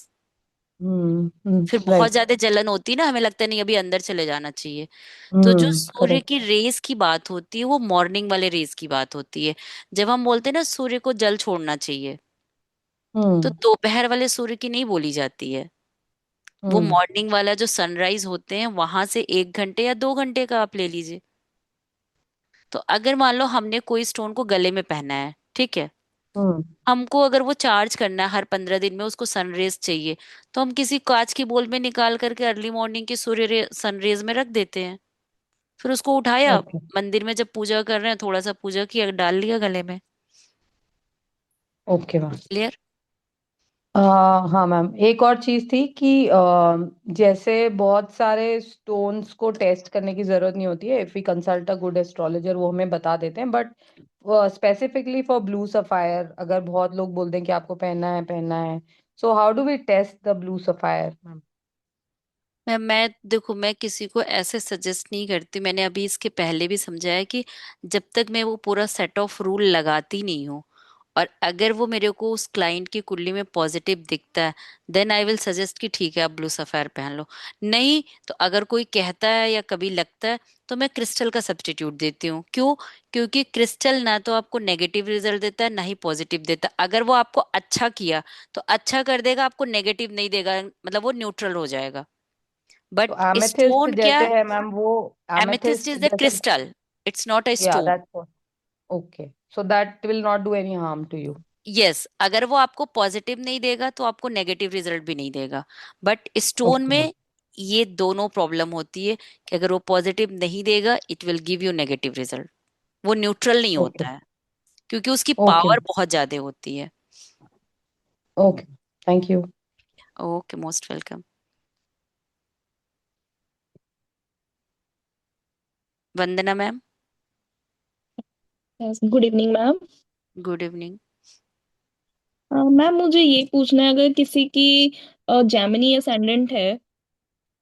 फिर बहुत राइट। ज्यादा जलन होती है ना, हमें लगता है नहीं अभी अंदर चले जाना चाहिए। तो जो सूर्य करेक्ट। की रेस की बात होती है वो मॉर्निंग वाले रेस की बात होती है। जब हम बोलते हैं ना सूर्य को जल छोड़ना चाहिए, तो हम्म। दोपहर वाले सूर्य की नहीं बोली जाती है। वो हम्म। मॉर्निंग वाला जो सनराइज होते हैं वहां से 1 घंटे या 2 घंटे का आप ले लीजिए। तो अगर मान लो हमने कोई स्टोन को गले में पहना है, ठीक है, हम्म। हमको अगर वो चार्ज करना है हर 15 दिन में, उसको सनरेज चाहिए, तो हम किसी कांच की बोल में निकाल करके अर्ली मॉर्निंग की सनरेज में रख देते हैं। फिर उसको उठाया, ओके। मंदिर में जब पूजा कर रहे हैं थोड़ा सा पूजा किया, डाल लिया गले में। Okay ma'am. क्लियर? हाँ मैम, एक और चीज थी कि जैसे बहुत सारे स्टोन्स को टेस्ट करने की जरूरत नहीं होती है, if we consult a good astrologer वो हमें बता देते हैं, but specifically for blue sapphire अगर बहुत लोग बोलते हैं कि आपको पहनना है, so how do we test the blue sapphire ma'am? मैं देखो, मैं किसी को ऐसे सजेस्ट नहीं करती। मैंने अभी इसके पहले भी समझाया कि जब तक मैं वो पूरा सेट ऑफ रूल लगाती नहीं हूँ, और अगर वो मेरे को उस क्लाइंट की कुंडली में पॉजिटिव दिखता है, देन आई विल सजेस्ट कि ठीक है आप ब्लू सफायर पहन लो। नहीं, तो अगर कोई कहता है या कभी लगता है, तो मैं क्रिस्टल का सब्स्टिट्यूट देती हूँ। क्यों? क्योंकि क्रिस्टल ना तो आपको नेगेटिव रिजल्ट देता है ना ही पॉजिटिव देता है। अगर वो आपको अच्छा किया तो अच्छा कर देगा, आपको नेगेटिव नहीं देगा, मतलब वो न्यूट्रल हो जाएगा। तो बट एमेथिस्ट स्टोन क्या? जैसे है मैम, वो एमेथिस्ट एमेथिस्ट इज द जैसे, क्रिस्टल, इट्स नॉट अ या stone. That's okay, so that will not do any harm to you? Yes, अगर वो आपको पॉजिटिव नहीं देगा तो आपको नेगेटिव रिजल्ट भी नहीं देगा। But stone okay. में ये दोनों प्रॉब्लम होती है कि अगर वो पॉजिटिव नहीं देगा it will give you negative result. वो न्यूट्रल नहीं ओके। होता है, क्योंकि उसकी ओके। पावर बहुत ज्यादा होती है। Okay. Thank you. Okay, most welcome. Vandana ma'am. Good evening ma'am. Good evening. Ma'am मुझे ये पूछना है, अगर किसी की जेमिनी असेंडेंट है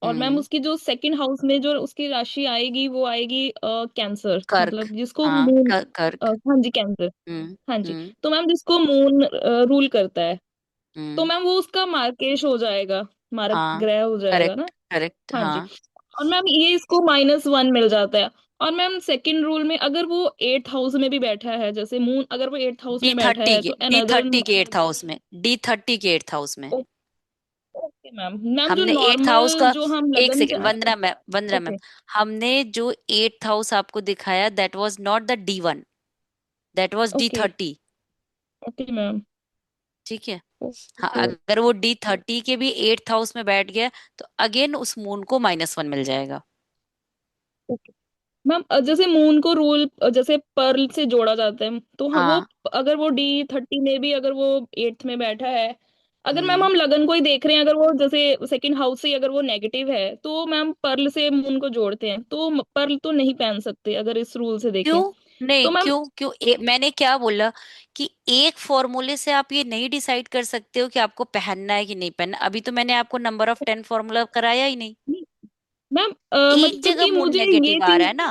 और मैम हम्म। उसकी जो सेकंड हाउस में जो उसकी राशि आएगी वो आएगी कैंसर, कर्क। मतलब जिसको हाँ, मून, कर्क। हाँ जी कैंसर। हम्म। हाँ जी, हम्म। तो मैम जिसको मून रूल करता है, तो हम्म। मैम वो उसका मार्केश हो जाएगा, मारक हाँ, ग्रह हो जाएगा ना? करेक्ट करेक्ट, हाँ जी। हाँ। और मैम ये इसको -1 मिल जाता है। और मैम सेकंड रूल में अगर वो 8th हाउस में भी बैठा है, जैसे मून अगर वो 8th हाउस डी में बैठा थर्टी है के तो डी अनदर। थर्टी के एट्थ हाउस में, डी30 के एट्थ हाउस में। ओके मैम, मैम जो हमने एट्थ हाउस नॉर्मल का, जो हम एक लगन सेकेंड वंदना मैम, वंदना मैम, ओके। हमने जो एट्थ हाउस आपको दिखाया that was not the D1, that was D okay. Thirty okay ma'am. ठीक है। हाँ, ओके। अगर वो डी30 के भी एट्थ हाउस में बैठ गया तो अगेन उस मून को -1 मिल जाएगा। ओके मैम, जैसे मून को रूल जैसे पर्ल से जोड़ा जाता है, तो वो हाँ। अगर वो D30 में भी अगर वो 8th में बैठा है, अगर मैम हम्म। हम लगन को ही देख रहे हैं, अगर वो जैसे सेकंड हाउस से अगर वो नेगेटिव है, तो मैम पर्ल से मून को जोड़ते हैं, तो पर्ल तो नहीं पहन सकते अगर इस रूल से देखें। क्यों नहीं? तो मैम क्यों क्यों मैंने क्या बोला कि एक फॉर्मूले से आप ये नहीं डिसाइड कर सकते हो कि आपको पहनना है कि नहीं पहनना? अभी तो मैंने आपको नंबर ऑफ 10 फॉर्मूला कराया ही नहीं। मैम एक मतलब जगह कि मून मुझे ये नेगेटिव आ रहा चीज, है ना।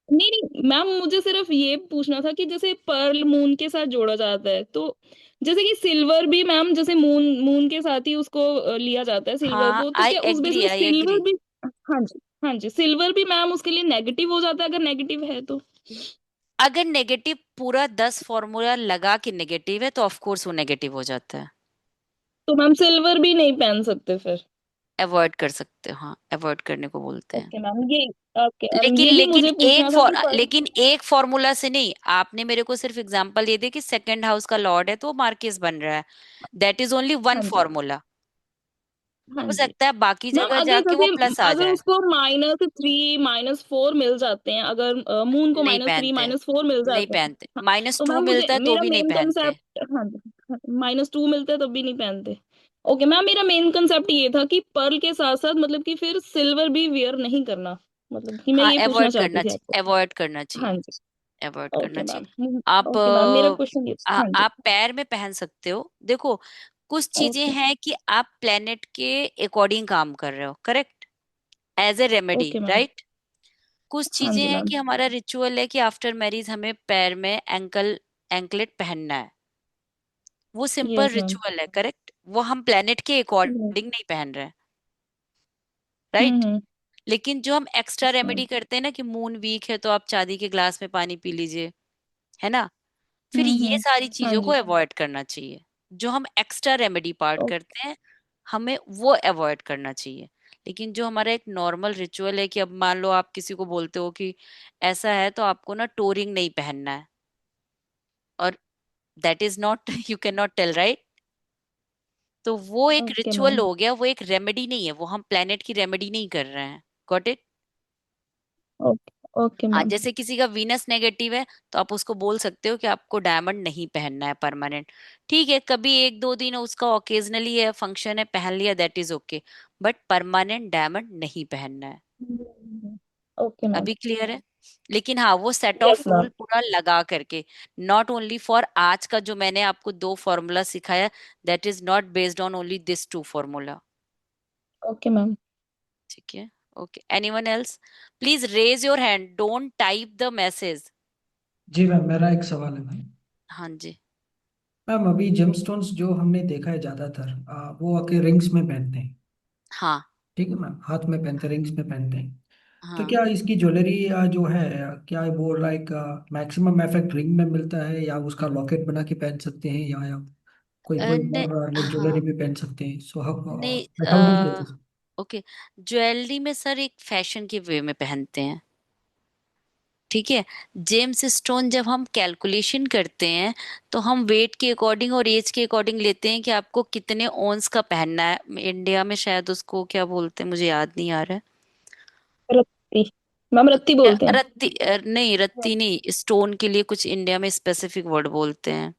नहीं नहीं मैम, मुझे सिर्फ ये पूछना था कि जैसे पर्ल मून के साथ जोड़ा जाता है, तो जैसे कि सिल्वर भी मैम जैसे मून मून के साथ ही उसको लिया जाता है सिल्वर हाँ, को, तो आई क्या उस बेस एग्री, में आई सिल्वर एग्री। भी? हाँ जी। हाँ जी, सिल्वर भी मैम उसके लिए नेगेटिव हो जाता है अगर नेगेटिव है तो? अगर नेगेटिव पूरा 10 फॉर्मूला लगा के नेगेटिव है तो ऑफ कोर्स वो नेगेटिव हो जाता है। तो मैम सिल्वर भी नहीं पहन सकते फिर? अवॉइड कर सकते हो, हाँ, अवॉइड करने को बोलते हैं। ओके मैम, ये ओके, लेकिन यही लेकिन मुझे एक पूछना था फॉर कि पर लेकिन एक फॉर्मूला से नहीं। आपने मेरे को सिर्फ एग्जांपल दे दिया कि सेकंड हाउस का लॉर्ड है तो वो मार्किस बन रहा है, दैट इज ओनली वन हाँ जी। फॉर्मूला। हाँ हो जी सकता है बाकी मैम, जगह अगर जाके वो जैसे प्लस आ अगर जाए। उसको -3 -4 मिल जाते हैं, अगर मून को नहीं -3 पहनते, -4 मिल नहीं जाते हैं, पहनते, हाँ, तो -2 मैम मुझे मिलता है तो मेरा भी नहीं मेन पहनते। कंसेप्ट, हाँ जी, -2 मिलता है तब भी नहीं पहनते। ओके मैम, मेरा मेन कंसेप्ट ये था कि पर्ल के साथ साथ मतलब कि फिर सिल्वर भी वेयर नहीं करना, मतलब कि मैं हाँ, ये पूछना अवॉइड चाहती करना थी चाहिए, आपको। अवॉइड करना हाँ चाहिए, जी। अवॉइड ओके करना मैम। चाहिए। आप ओके मैम, मेरा क्वेश्चन ये हाँ जी। आप पैर में पहन सकते हो। देखो, कुछ चीजें ओके। हैं कि आप प्लेनेट के अकॉर्डिंग काम कर रहे हो, correct, as a remedy, okay ma'am. Right. कुछ हाँ चीजें जी हैं मैम। कि हमारा रिचुअल है कि आफ्टर मैरिज हमें पैर में एंकलेट पहनना है। वो सिंपल यस मैम। रिचुअल है, करेक्ट, वो हम प्लेनेट के अकॉर्डिंग नहीं पहन रहे हैं, राइट। हम्म। लेकिन जो हम एक्स्ट्रा यस मैम। रेमेडी करते हैं ना कि मून वीक है तो आप चांदी के ग्लास में पानी पी लीजिए, है ना, फिर ये सारी हाँ चीजों को जी। अवॉइड करना चाहिए। जो हम एक्स्ट्रा रेमेडी पार्ट ओ- करते हैं, हमें वो अवॉइड करना चाहिए। लेकिन जो हमारा एक नॉर्मल रिचुअल है कि अब मान लो आप किसी को बोलते हो कि ऐसा है तो आपको ना टोरिंग नहीं पहनना है, और that is not you can not tell, right. तो वो एक ओके रिचुअल मैम। हो गया, वो एक रेमेडी नहीं है, वो हम प्लेनेट की रेमेडी नहीं कर रहे हैं, गॉट इट। ओके। ओके हाँ, मैम। जैसे किसी का वीनस नेगेटिव है तो आप उसको बोल सकते हो कि आपको डायमंड नहीं पहनना है परमानेंट। ठीक है, कभी एक दो दिन उसका ओकेजनली है, फंक्शन है, पहन लिया, that is okay, but permanent diamond नहीं पहनना है। Okay ma'am. अभी क्लियर है। लेकिन हाँ, वो set yes of rule ma'am. पूरा लगा करके, नॉट ओनली फॉर आज का जो मैंने आपको 2 फॉर्मूला सिखाया, that is not based on only this 2 formula. Okay ma'am. ठीक है, okay, anyone else, please raise your hand, don't type the message. जी मैम, मेरा एक सवाल है मैम। हाँ जी। मैम, अभी जेमस्टोन्स जो हमने देखा है ज्यादातर वो आके रिंग्स में पहनते हैं। हाँ। ठीक है मैम, हाथ में पहनते हैं, रिंग्स में पहनते हैं। तो हाँ। क्या इसकी ज्वेलरी जो है क्या वो लाइक मैक्सिमम इफेक्ट रिंग में मिलता है, या उसका लॉकेट बना के पहन सकते हैं, या कोई कोई और लाइक ज्वेलरी हाँ, भी पहन सकते हैं? सो नहीं, how do get this? Okay, jewellery में सर एक फैशन के वे में पहनते हैं, ठीक है। जेम्स स्टोन जब हम कैलकुलेशन करते हैं तो हम वेट के अकॉर्डिंग और एज के अकॉर्डिंग लेते हैं कि आपको कितने ओंस का पहनना है। इंडिया में शायद उसको क्या बोलते हैं, मुझे याद नहीं आ रहा है। रत्ती। मैम रत्ती बोलते हैं। रत्ती, नहीं रत्ती नहीं, स्टोन के लिए कुछ इंडिया में स्पेसिफिक वर्ड बोलते हैं,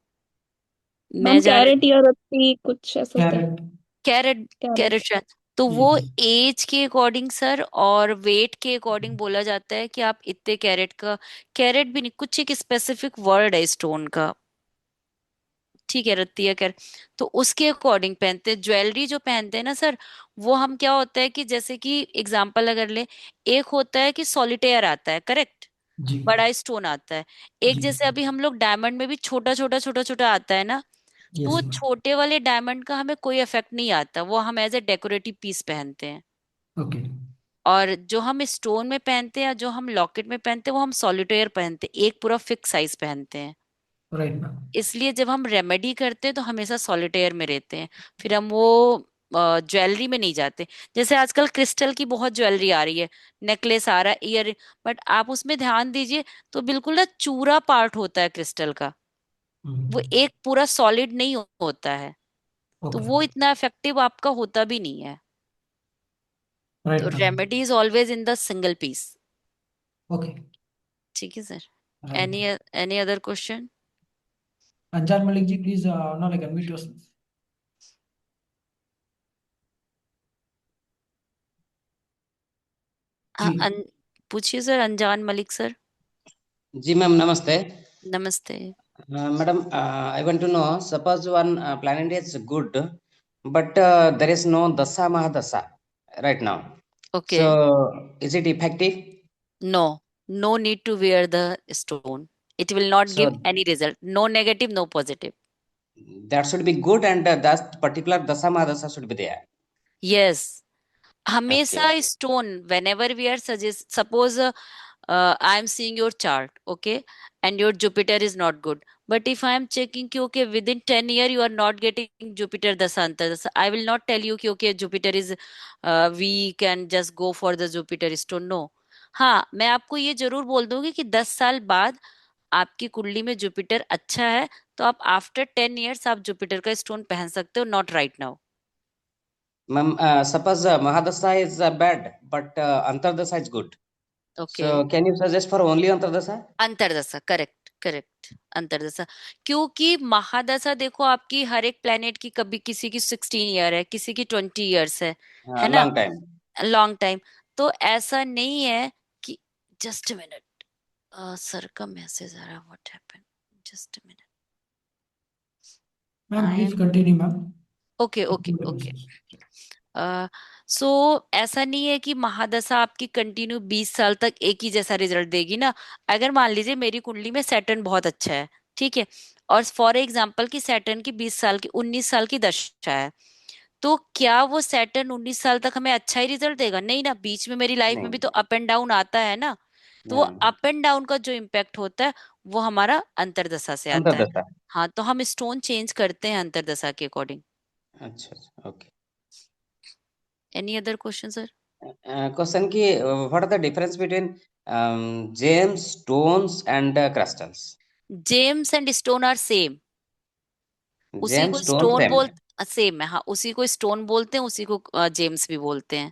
मैं मैम जा कैरेट या रत्ती कुछ ऐसा होता है। कैरेट। Carat, carat. कैरेट शायद। तो जी वो जी। एज के अकॉर्डिंग सर और वेट के अकॉर्डिंग बोला जाता है कि आप इतने कैरेट का, कैरेट भी नहीं, कुछ एक स्पेसिफिक वर्ड है स्टोन का, ठीक है, रत्तिया कैरेट। तो उसके अकॉर्डिंग पहनते हैं। ज्वेलरी जो पहनते हैं ना सर, वो हम क्या होता है कि जैसे कि एग्जांपल अगर ले, एक होता है कि सॉलिटेयर आता है, करेक्ट, जी बड़ा स्टोन आता है। एक जी। जैसे अभी हम लोग डायमंड में भी छोटा छोटा छोटा छोटा आता है ना, तो यस वो मैम। छोटे वाले डायमंड का हमें कोई इफेक्ट नहीं आता, वो हम एज ए डेकोरेटिव पीस पहनते हैं। ओके। और जो हम स्टोन में पहनते हैं या जो हम लॉकेट में पहनते हैं, वो हम सॉलिटेयर पहनते हैं, एक पूरा फिक्स साइज पहनते हैं। Right ma'am. इसलिए जब हम रेमेडी करते हैं तो हमेशा सॉलिटेयर में रहते हैं, फिर हम वो ज्वेलरी में नहीं जाते। जैसे आजकल क्रिस्टल की बहुत ज्वेलरी आ रही है, नेकलेस आ रहा है, ईयर, बट आप उसमें ध्यान दीजिए तो बिल्कुल ना चूरा पार्ट होता है क्रिस्टल का, वो एक पूरा सॉलिड नहीं होता है, तो ओके। वो इतना इफेक्टिव आपका होता भी नहीं है। तो right ma'am. Remedy is always in the single piece. Okay. ठीक है sir. Right. Any any other question? Anjan Malik ji, please now like unmute yourself. हाँ, जी। पूछिए सर, अनजान मलिक सर। जी मैम नमस्ते। नमस्ते। Madam I want to know, suppose one planet is good but there is no dasa mahadasa right now, okay, so is it effective? No, no need to wear the stone, it will not give So any result, no negative no positive. that should be good and that particular dasa mahadasa should be there. Yes, Okay, हमेशा stone whenever we are suggest, suppose I am seeing your chart, okay, and your Jupiter is not good. But if I am checking कि okay within 10 year you are not getting Jupiter Dasa Antardasa, I will not tell you कि okay Jupiter is we can just go for the Jupiter stone. No. हाँ, मैं आपको ये जरूर बोल दूंगी कि 10 साल बाद आपकी कुंडली में जुपिटर अच्छा है तो आप आफ्टर 10 years आप जुपिटर का स्टोन पहन सकते हो, not right now. ma'am, suppose mahadasa is bad but antardasa is good, okay, so can you suggest for only antardasa? अंतरदशा, करेक्ट, करेक्ट, अंतर्दशा। क्योंकि महादशा देखो आपकी हर एक प्लेनेट की, कभी किसी की 16 ईयर है, किसी की 20 ईयर्स है ना, long time. Long time. तो ऐसा नहीं है कि, जस्ट मिनट, सर का मैसेज आ रहा है, what happened, just minute, Ma'am, I please am, continue, ma'am. Okay okay Continue the okay. process. So ऐसा नहीं है कि महादशा आपकी कंटिन्यू 20 साल तक एक ही जैसा रिजल्ट देगी ना। अगर मान लीजिए मेरी कुंडली में सैटर्न बहुत अच्छा है, ठीक है, और फॉर एग्जाम्पल की सैटर्न की 20 साल की 19 साल की दशा है, तो क्या वो सैटर्न 19 साल तक हमें अच्छा ही रिजल्ट देगा? नहीं ना, बीच में मेरी लाइफ में भी नहीं, तो अप एंड डाउन आता है ना। तो वो हाँ, अप एंड डाउन का जो इम्पैक्ट होता है वो हमारा अंतर्दशा से आता है। अंतर्दशा। हाँ, तो हम स्टोन चेंज करते हैं अंतर्दशा के अकॉर्डिंग। अच्छा, okay. Any other question sir? Question की what are the difference between gems, stones and crystals? Gems and stone are same. उसी जेम्स, को स्टोन स्टोन सेम। बोल, सेम है, हाँ, उसी को स्टोन बोलते हैं, उसी को जेम्स भी बोलते हैं,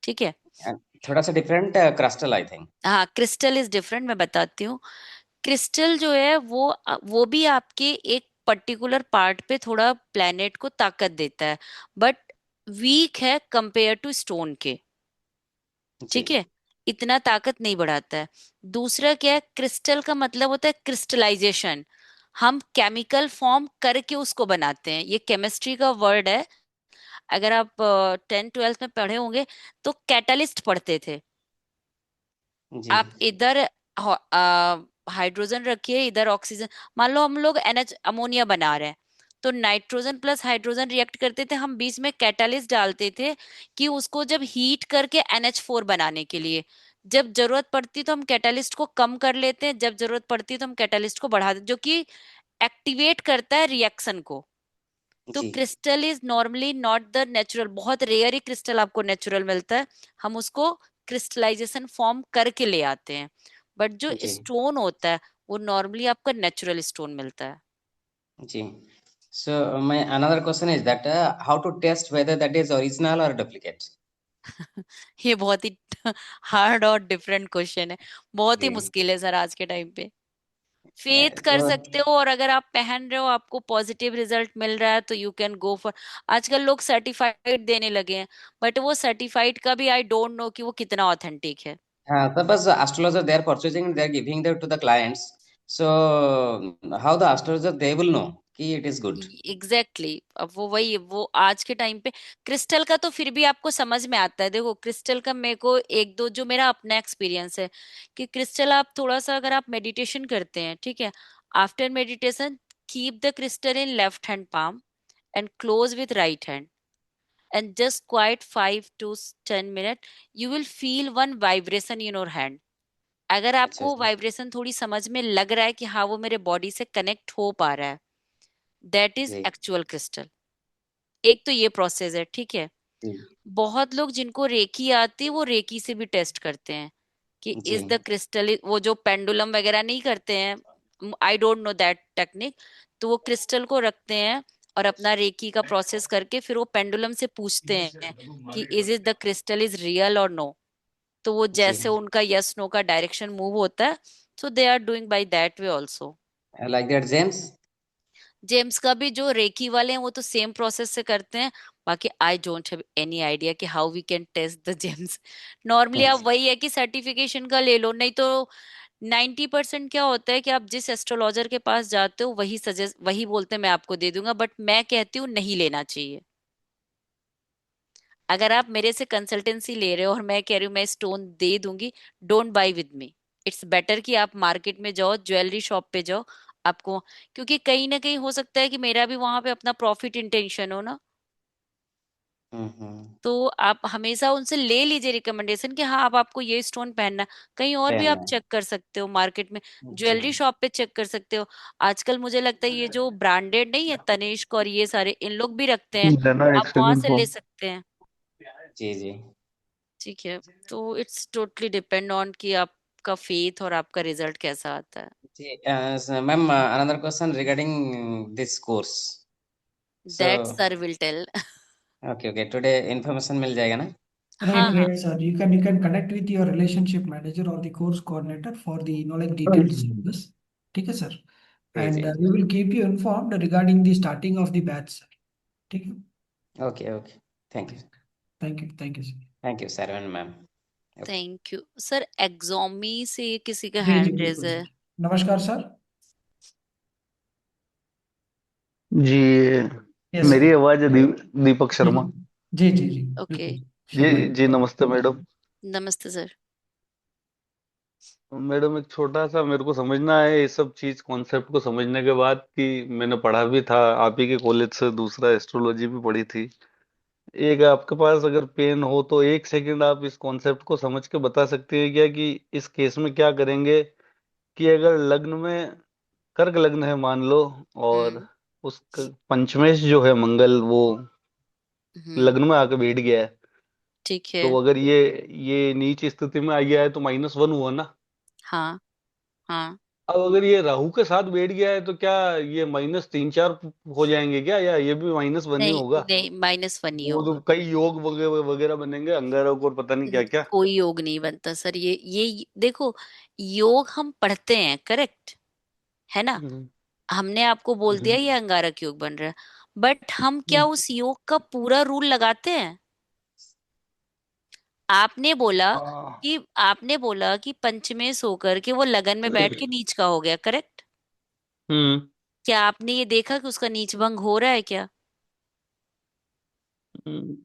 ठीक है। थोड़ा सा डिफरेंट crystal आई थिंक। हाँ, क्रिस्टल इज डिफरेंट, मैं बताती हूँ। क्रिस्टल जो है वो भी आपके एक पर्टिकुलर पार्ट पे थोड़ा प्लेनेट को ताकत देता है, बट वीक है कंपेयर टू स्टोन के, जी, ठीक है, इतना ताकत नहीं बढ़ाता है। दूसरा क्या है, क्रिस्टल का मतलब होता है क्रिस्टलाइजेशन, हम केमिकल फॉर्म करके उसको बनाते हैं, ये केमिस्ट्री का वर्ड है। अगर आप 10th 12th में पढ़े होंगे तो कैटलिस्ट पढ़ते थे। जी, आप इधर हाइड्रोजन रखिए, इधर ऑक्सीजन, मान लो हम लोग NH अमोनिया बना रहे हैं, तो नाइट्रोजन प्लस हाइड्रोजन रिएक्ट करते थे, हम बीच में कैटालिस्ट डालते थे कि उसको जब हीट करके NH4 बनाने के लिए, जब जरूरत पड़ती तो हम कैटालिस्ट को कम कर लेते हैं, जब जरूरत पड़ती तो हम कैटालिस्ट को बढ़ा देते, जो कि एक्टिवेट करता है रिएक्शन को। तो जी, crystal is normally not the natural, बहुत रेयर ही क्रिस्टल आपको नेचुरल मिलता है, हम उसको क्रिस्टलाइजेशन फॉर्म करके ले आते हैं। बट जो जी, स्टोन होता है वो नॉर्मली आपका नेचुरल स्टोन मिलता है। जी। So my another question is that how to test whether that is original or duplicate? ये बहुत ही हार्ड और डिफरेंट क्वेश्चन है, बहुत ही जी, मुश्किल है सर आज के टाइम पे। फेथ कर तो सकते हो, और अगर आप पहन रहे हो आपको पॉजिटिव रिजल्ट मिल रहा है तो यू कैन गो फॉर। आजकल लोग सर्टिफाइड देने लगे हैं, बट वो सर्टिफाइड का भी आई डोंट नो कि वो कितना ऑथेंटिक है। suppose the astrologer they are purchasing, they are giving that to the clients. So how the astrologer they will know कि it is good? एग्जैक्टली अब वो वही, वो आज के टाइम पे क्रिस्टल का तो फिर भी आपको समझ में आता है। देखो क्रिस्टल का मेरे को एक दो जो मेरा अपना एक्सपीरियंस है, कि क्रिस्टल आप थोड़ा सा अगर आप मेडिटेशन करते हैं, ठीक है, after meditation keep the crystal in left hand palm and close with right hand and just quiet 5 to 10 minutes, you will feel one vibration in your hand। अगर अच्छा, आपको अच्छा, वाइब्रेशन थोड़ी समझ में लग रहा है कि हाँ वो मेरे बॉडी से कनेक्ट हो पा रहा है, दैट इज जी, एक्चुअल क्रिस्टल। एक तो ये प्रोसेस है, ठीक है। जी, बहुत लोग जिनको रेकी आती है वो रेकी से भी टेस्ट करते हैं कि जी, इज द क्रिस्टल, वो जो पेंडुलम वगैरह नहीं करते हैं, आई डोंट नो दैट टेक्निक, तो वो क्रिस्टल को रखते हैं और अपना रेकी का प्रोसेस करके फिर वो पेंडुलम से पूछते हैं कि is is the crystal is real और नो। तो वो जी। जैसे उनका यस नो का डायरेक्शन मूव होता है, so they are doing by that way also. Like that, James? Gems का भी जो रेकी वाले हैं वो तो सेम प्रोसेस से करते हैं। बाकी I don't have any idea कि how we can test the gems. Normally आप वही है कि सर्टिफिकेशन का ले लो, नहीं तो 90% क्या होता है कि आप जिस एस्ट्रोलॉजर के पास जाते हो वही सजेस्ट, वही बोलते हैं मैं आपको दे दूंगा, बट मैं कहती हूँ नहीं लेना चाहिए। अगर आप मेरे से कंसल्टेंसी ले रहे हो और मैं कह रही हूँ मैं स्टोन दे दूंगी, don't buy with me. It's better कि आप मार्केट में जाओ, ज्वेलरी शॉप पे जाओ, आपको, क्योंकि कहीं ना कहीं हो सकता है कि मेरा भी वहां पे अपना प्रॉफिट इंटेंशन हो ना। हम्म, तो आप हमेशा उनसे ले लीजिए रिकमेंडेशन कि हाँ अब आपको ये स्टोन पहनना है। कहीं और भी पहनना आप है। चेक कर सकते हो, मार्केट में जी, ज्वेलरी शॉप पे चेक कर सकते हो। आजकल मुझे लगता है ये जो ब्रांडेड नहीं है, तनिष्क और ये सारे इन लोग भी रखते हैं, देना एक आप वहां सेकंड से ले फोन। सकते हैं, जी, जी, ठीक है। तो इट्स टोटली डिपेंड ऑन कि आपका फेथ और आपका रिजल्ट कैसा आता है। जी। So, ma'am, another question regarding this course. That So, sir will tell. okay, okay. Today information मिल जाएगा ना? Right, हाँ हाँ, right, sir. You can connect with your relationship manager or the course coordinator for the knowledge details of this. ठीक है sir, जी and जी we will keep you informed regarding the starting of the batch sir, ठीक है। Okay okay thank you thank you sir. Thank you sir and ma'am okay thank you sir. एग्जॉमी से किसी का जी हैंड रेज बिल्कुल है? Sir. नमस्कार sir. जी yes मेरी सर। आवाज है दीपक शर्मा। जी ओके, बिल्कुल शर्मा जी नमस्ते मैडम। नमस्ते सर। मैडम एक छोटा सा मेरे को समझना है ये सब चीज कॉन्सेप्ट को समझने के बाद कि मैंने पढ़ा भी था आप ही के कॉलेज से, दूसरा एस्ट्रोलॉजी भी पढ़ी थी। एक आपके पास अगर पेन हो तो 1 सेकंड आप इस कॉन्सेप्ट को समझ के बता सकते हैं क्या कि इस केस में क्या करेंगे कि अगर लग्न में कर्क लग्न है मान लो और उस पंचमेश जो है मंगल वो लग्न में आके बैठ गया है, ठीक है। तो अगर ये नीच स्थिति में आ गया है तो -1 हुआ ना। हाँ हाँ। अब अगर ये राहु के साथ बैठ गया है तो क्या ये -3 4 हो जाएंगे क्या, या ये भी -1 ही नहीं होगा? नहीं, -1 ही वो होगा। तो कई योग वगैरह वगैरह बनेंगे, अंगारक और पता नहीं क्या क्या। कोई योग नहीं बनता सर। ये देखो, योग हम पढ़ते हैं, करेक्ट है ना? हम्म, हमने आपको बोल दिया हम्म, ये अंगारक योग बन रहा है, बट हम क्या हम्म। उस योग का पूरा रूल लगाते हैं? आपने बोला हाँ। कि पंचमेश होकर के वो लगन में बैठ के नीच का हो गया, करेक्ट? हम्म क्या आपने ये देखा कि उसका नीच भंग हो रहा है क्या? हम्म,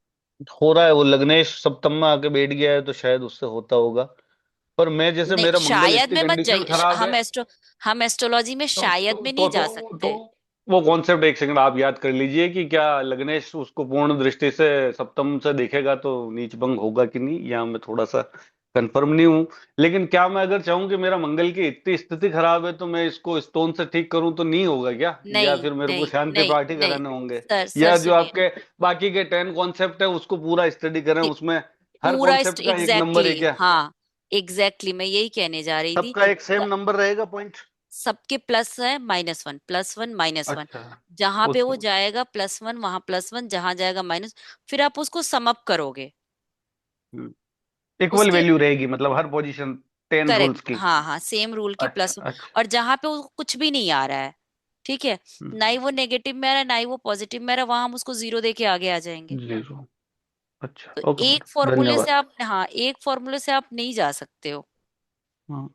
हो रहा है, वो लग्नेश सप्तम में आके बैठ गया है तो शायद उससे होता होगा। पर मैं जैसे नहीं, मेरा मंगल शायद इतनी में मत कंडीशन जाइए। खराब है। हम एस्ट्रोलॉजी में तो शायद तो में तो नहीं जा तो, सकते। तो वो कॉन्सेप्ट 1 सेकंड आप याद कर लीजिए कि क्या लग्नेश उसको पूर्ण दृष्टि से सप्तम से देखेगा तो नीच भंग होगा कि नहीं, या मैं थोड़ा सा कंफर्म नहीं हूं। लेकिन क्या मैं अगर चाहूं कि मेरा मंगल की इतनी स्थिति खराब है तो मैं इसको स्टोन से ठीक करूं तो नहीं होगा क्या, या नहीं फिर मेरे को नहीं शांति नहीं पाठ ही नहीं, कराने होंगे? सर या जो सुनिए। आपके बाकी के 10 कॉन्सेप्ट है उसको पूरा स्टडी करें, नहीं, उसमें हर पूरा कॉन्सेप्ट का एक नंबर है एग्जैक्टली, क्या? हाँ एग्जैक्टली मैं यही कहने जा रही थी। सबका एक सेम नंबर रहेगा पॉइंट? सबके प्लस है -1, +1 -1, अच्छा। जहां पे उस वो जाएगा +1 वहां +1, जहां जाएगा माइनस, फिर आप उसको सम अप करोगे इक्वल उसके। वैल्यू रहेगी मतलब हर पोजीशन 10 करेक्ट, रूल्स की? हाँ हाँ, सेम रूल की अच्छा प्लस। अच्छा। और जहां पे वो कुछ भी नहीं आ रहा है, ठीक है, ना ही वो नेगेटिव में आ रहा है ना ही वो पॉजिटिव में आ रहा है, वहां हम उसको 0 देके आगे आ जाएंगे। 0। अच्छा तो ओके एक मैडम, फॉर्मूले से धन्यवाद। आप, हाँ एक फॉर्मूले से आप नहीं जा सकते हो। हाँ,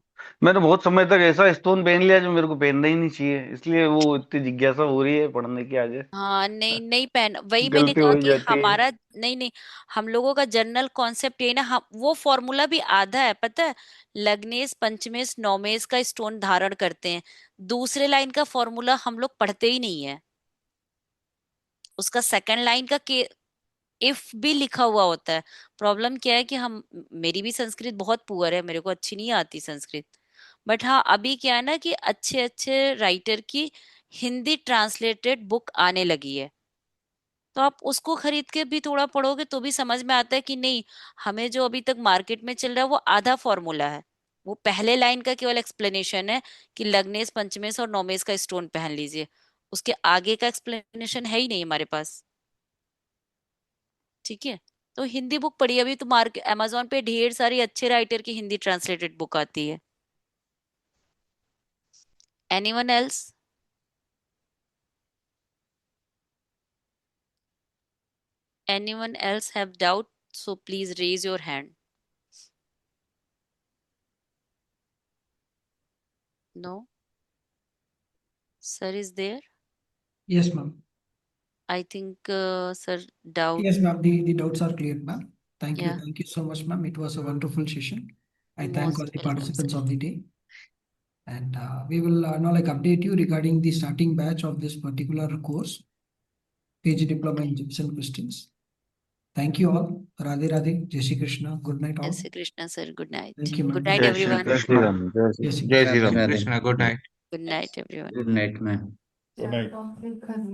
मैंने बहुत समय तक ऐसा स्टोन पहन लिया जो मेरे को पहनना ही नहीं चाहिए, इसलिए वो इतनी जिज्ञासा हो रही है पढ़ने की आगे। हाँ नहीं नहीं पहन, वही मैंने गलती हो कहा ही कि जाती है। हमारा, नहीं नहीं, हम लोगों का जनरल कॉन्सेप्ट ये ना, हम वो फॉर्मूला भी आधा है पता है। लग्नेश पंचमेश नौमेश का स्टोन धारण करते हैं, दूसरे लाइन का फॉर्मूला हम लोग पढ़ते ही नहीं है। उसका सेकंड लाइन का के इफ भी लिखा हुआ होता है। प्रॉब्लम क्या है कि हम, मेरी भी संस्कृत बहुत पुअर है, मेरे को अच्छी नहीं आती संस्कृत, बट हाँ अभी क्या है ना कि अच्छे अच्छे राइटर की हिंदी ट्रांसलेटेड बुक आने लगी है, तो आप उसको खरीद के भी थोड़ा पढ़ोगे तो भी समझ में आता है कि नहीं, हमें जो अभी तक मार्केट में चल रहा है वो आधा फॉर्मूला है। वो पहले लाइन का केवल एक्सप्लेनेशन है कि लग्नेश पंचमेश और नौमेश का स्टोन पहन लीजिए, उसके आगे का एक्सप्लेनेशन है ही नहीं हमारे पास। ठीक है, तो हिंदी बुक पढ़िए। अभी तो मार्केट अमेजोन पे ढेर सारी अच्छे राइटर की हिंदी ट्रांसलेटेड बुक आती है। Anyone else? Anyone else have doubt? So please raise your hand. No? Sir is there? Yes, ma'am. I think, sir, doubt. Yes, ma'am. The doubts are clear, ma'am. Yeah. Thank you so much, ma'am. It was a wonderful session. I thank all Most the welcome, participants sir. of the day. And we will now update you regarding the starting batch of this particular course, PG Diploma in Gypsum Crystals. Thank you all. Radhe Radhe. Jai Shri Krishna. Good night Jai all. Shri Krishna, sir. Good night. Thank you, ma'am. Good night, जय Shri everyone. Krishna. Jai Shri जय Krishna. Shri Ram. Krishna, good night. Good night, everyone. Good night, ma'am. Good night.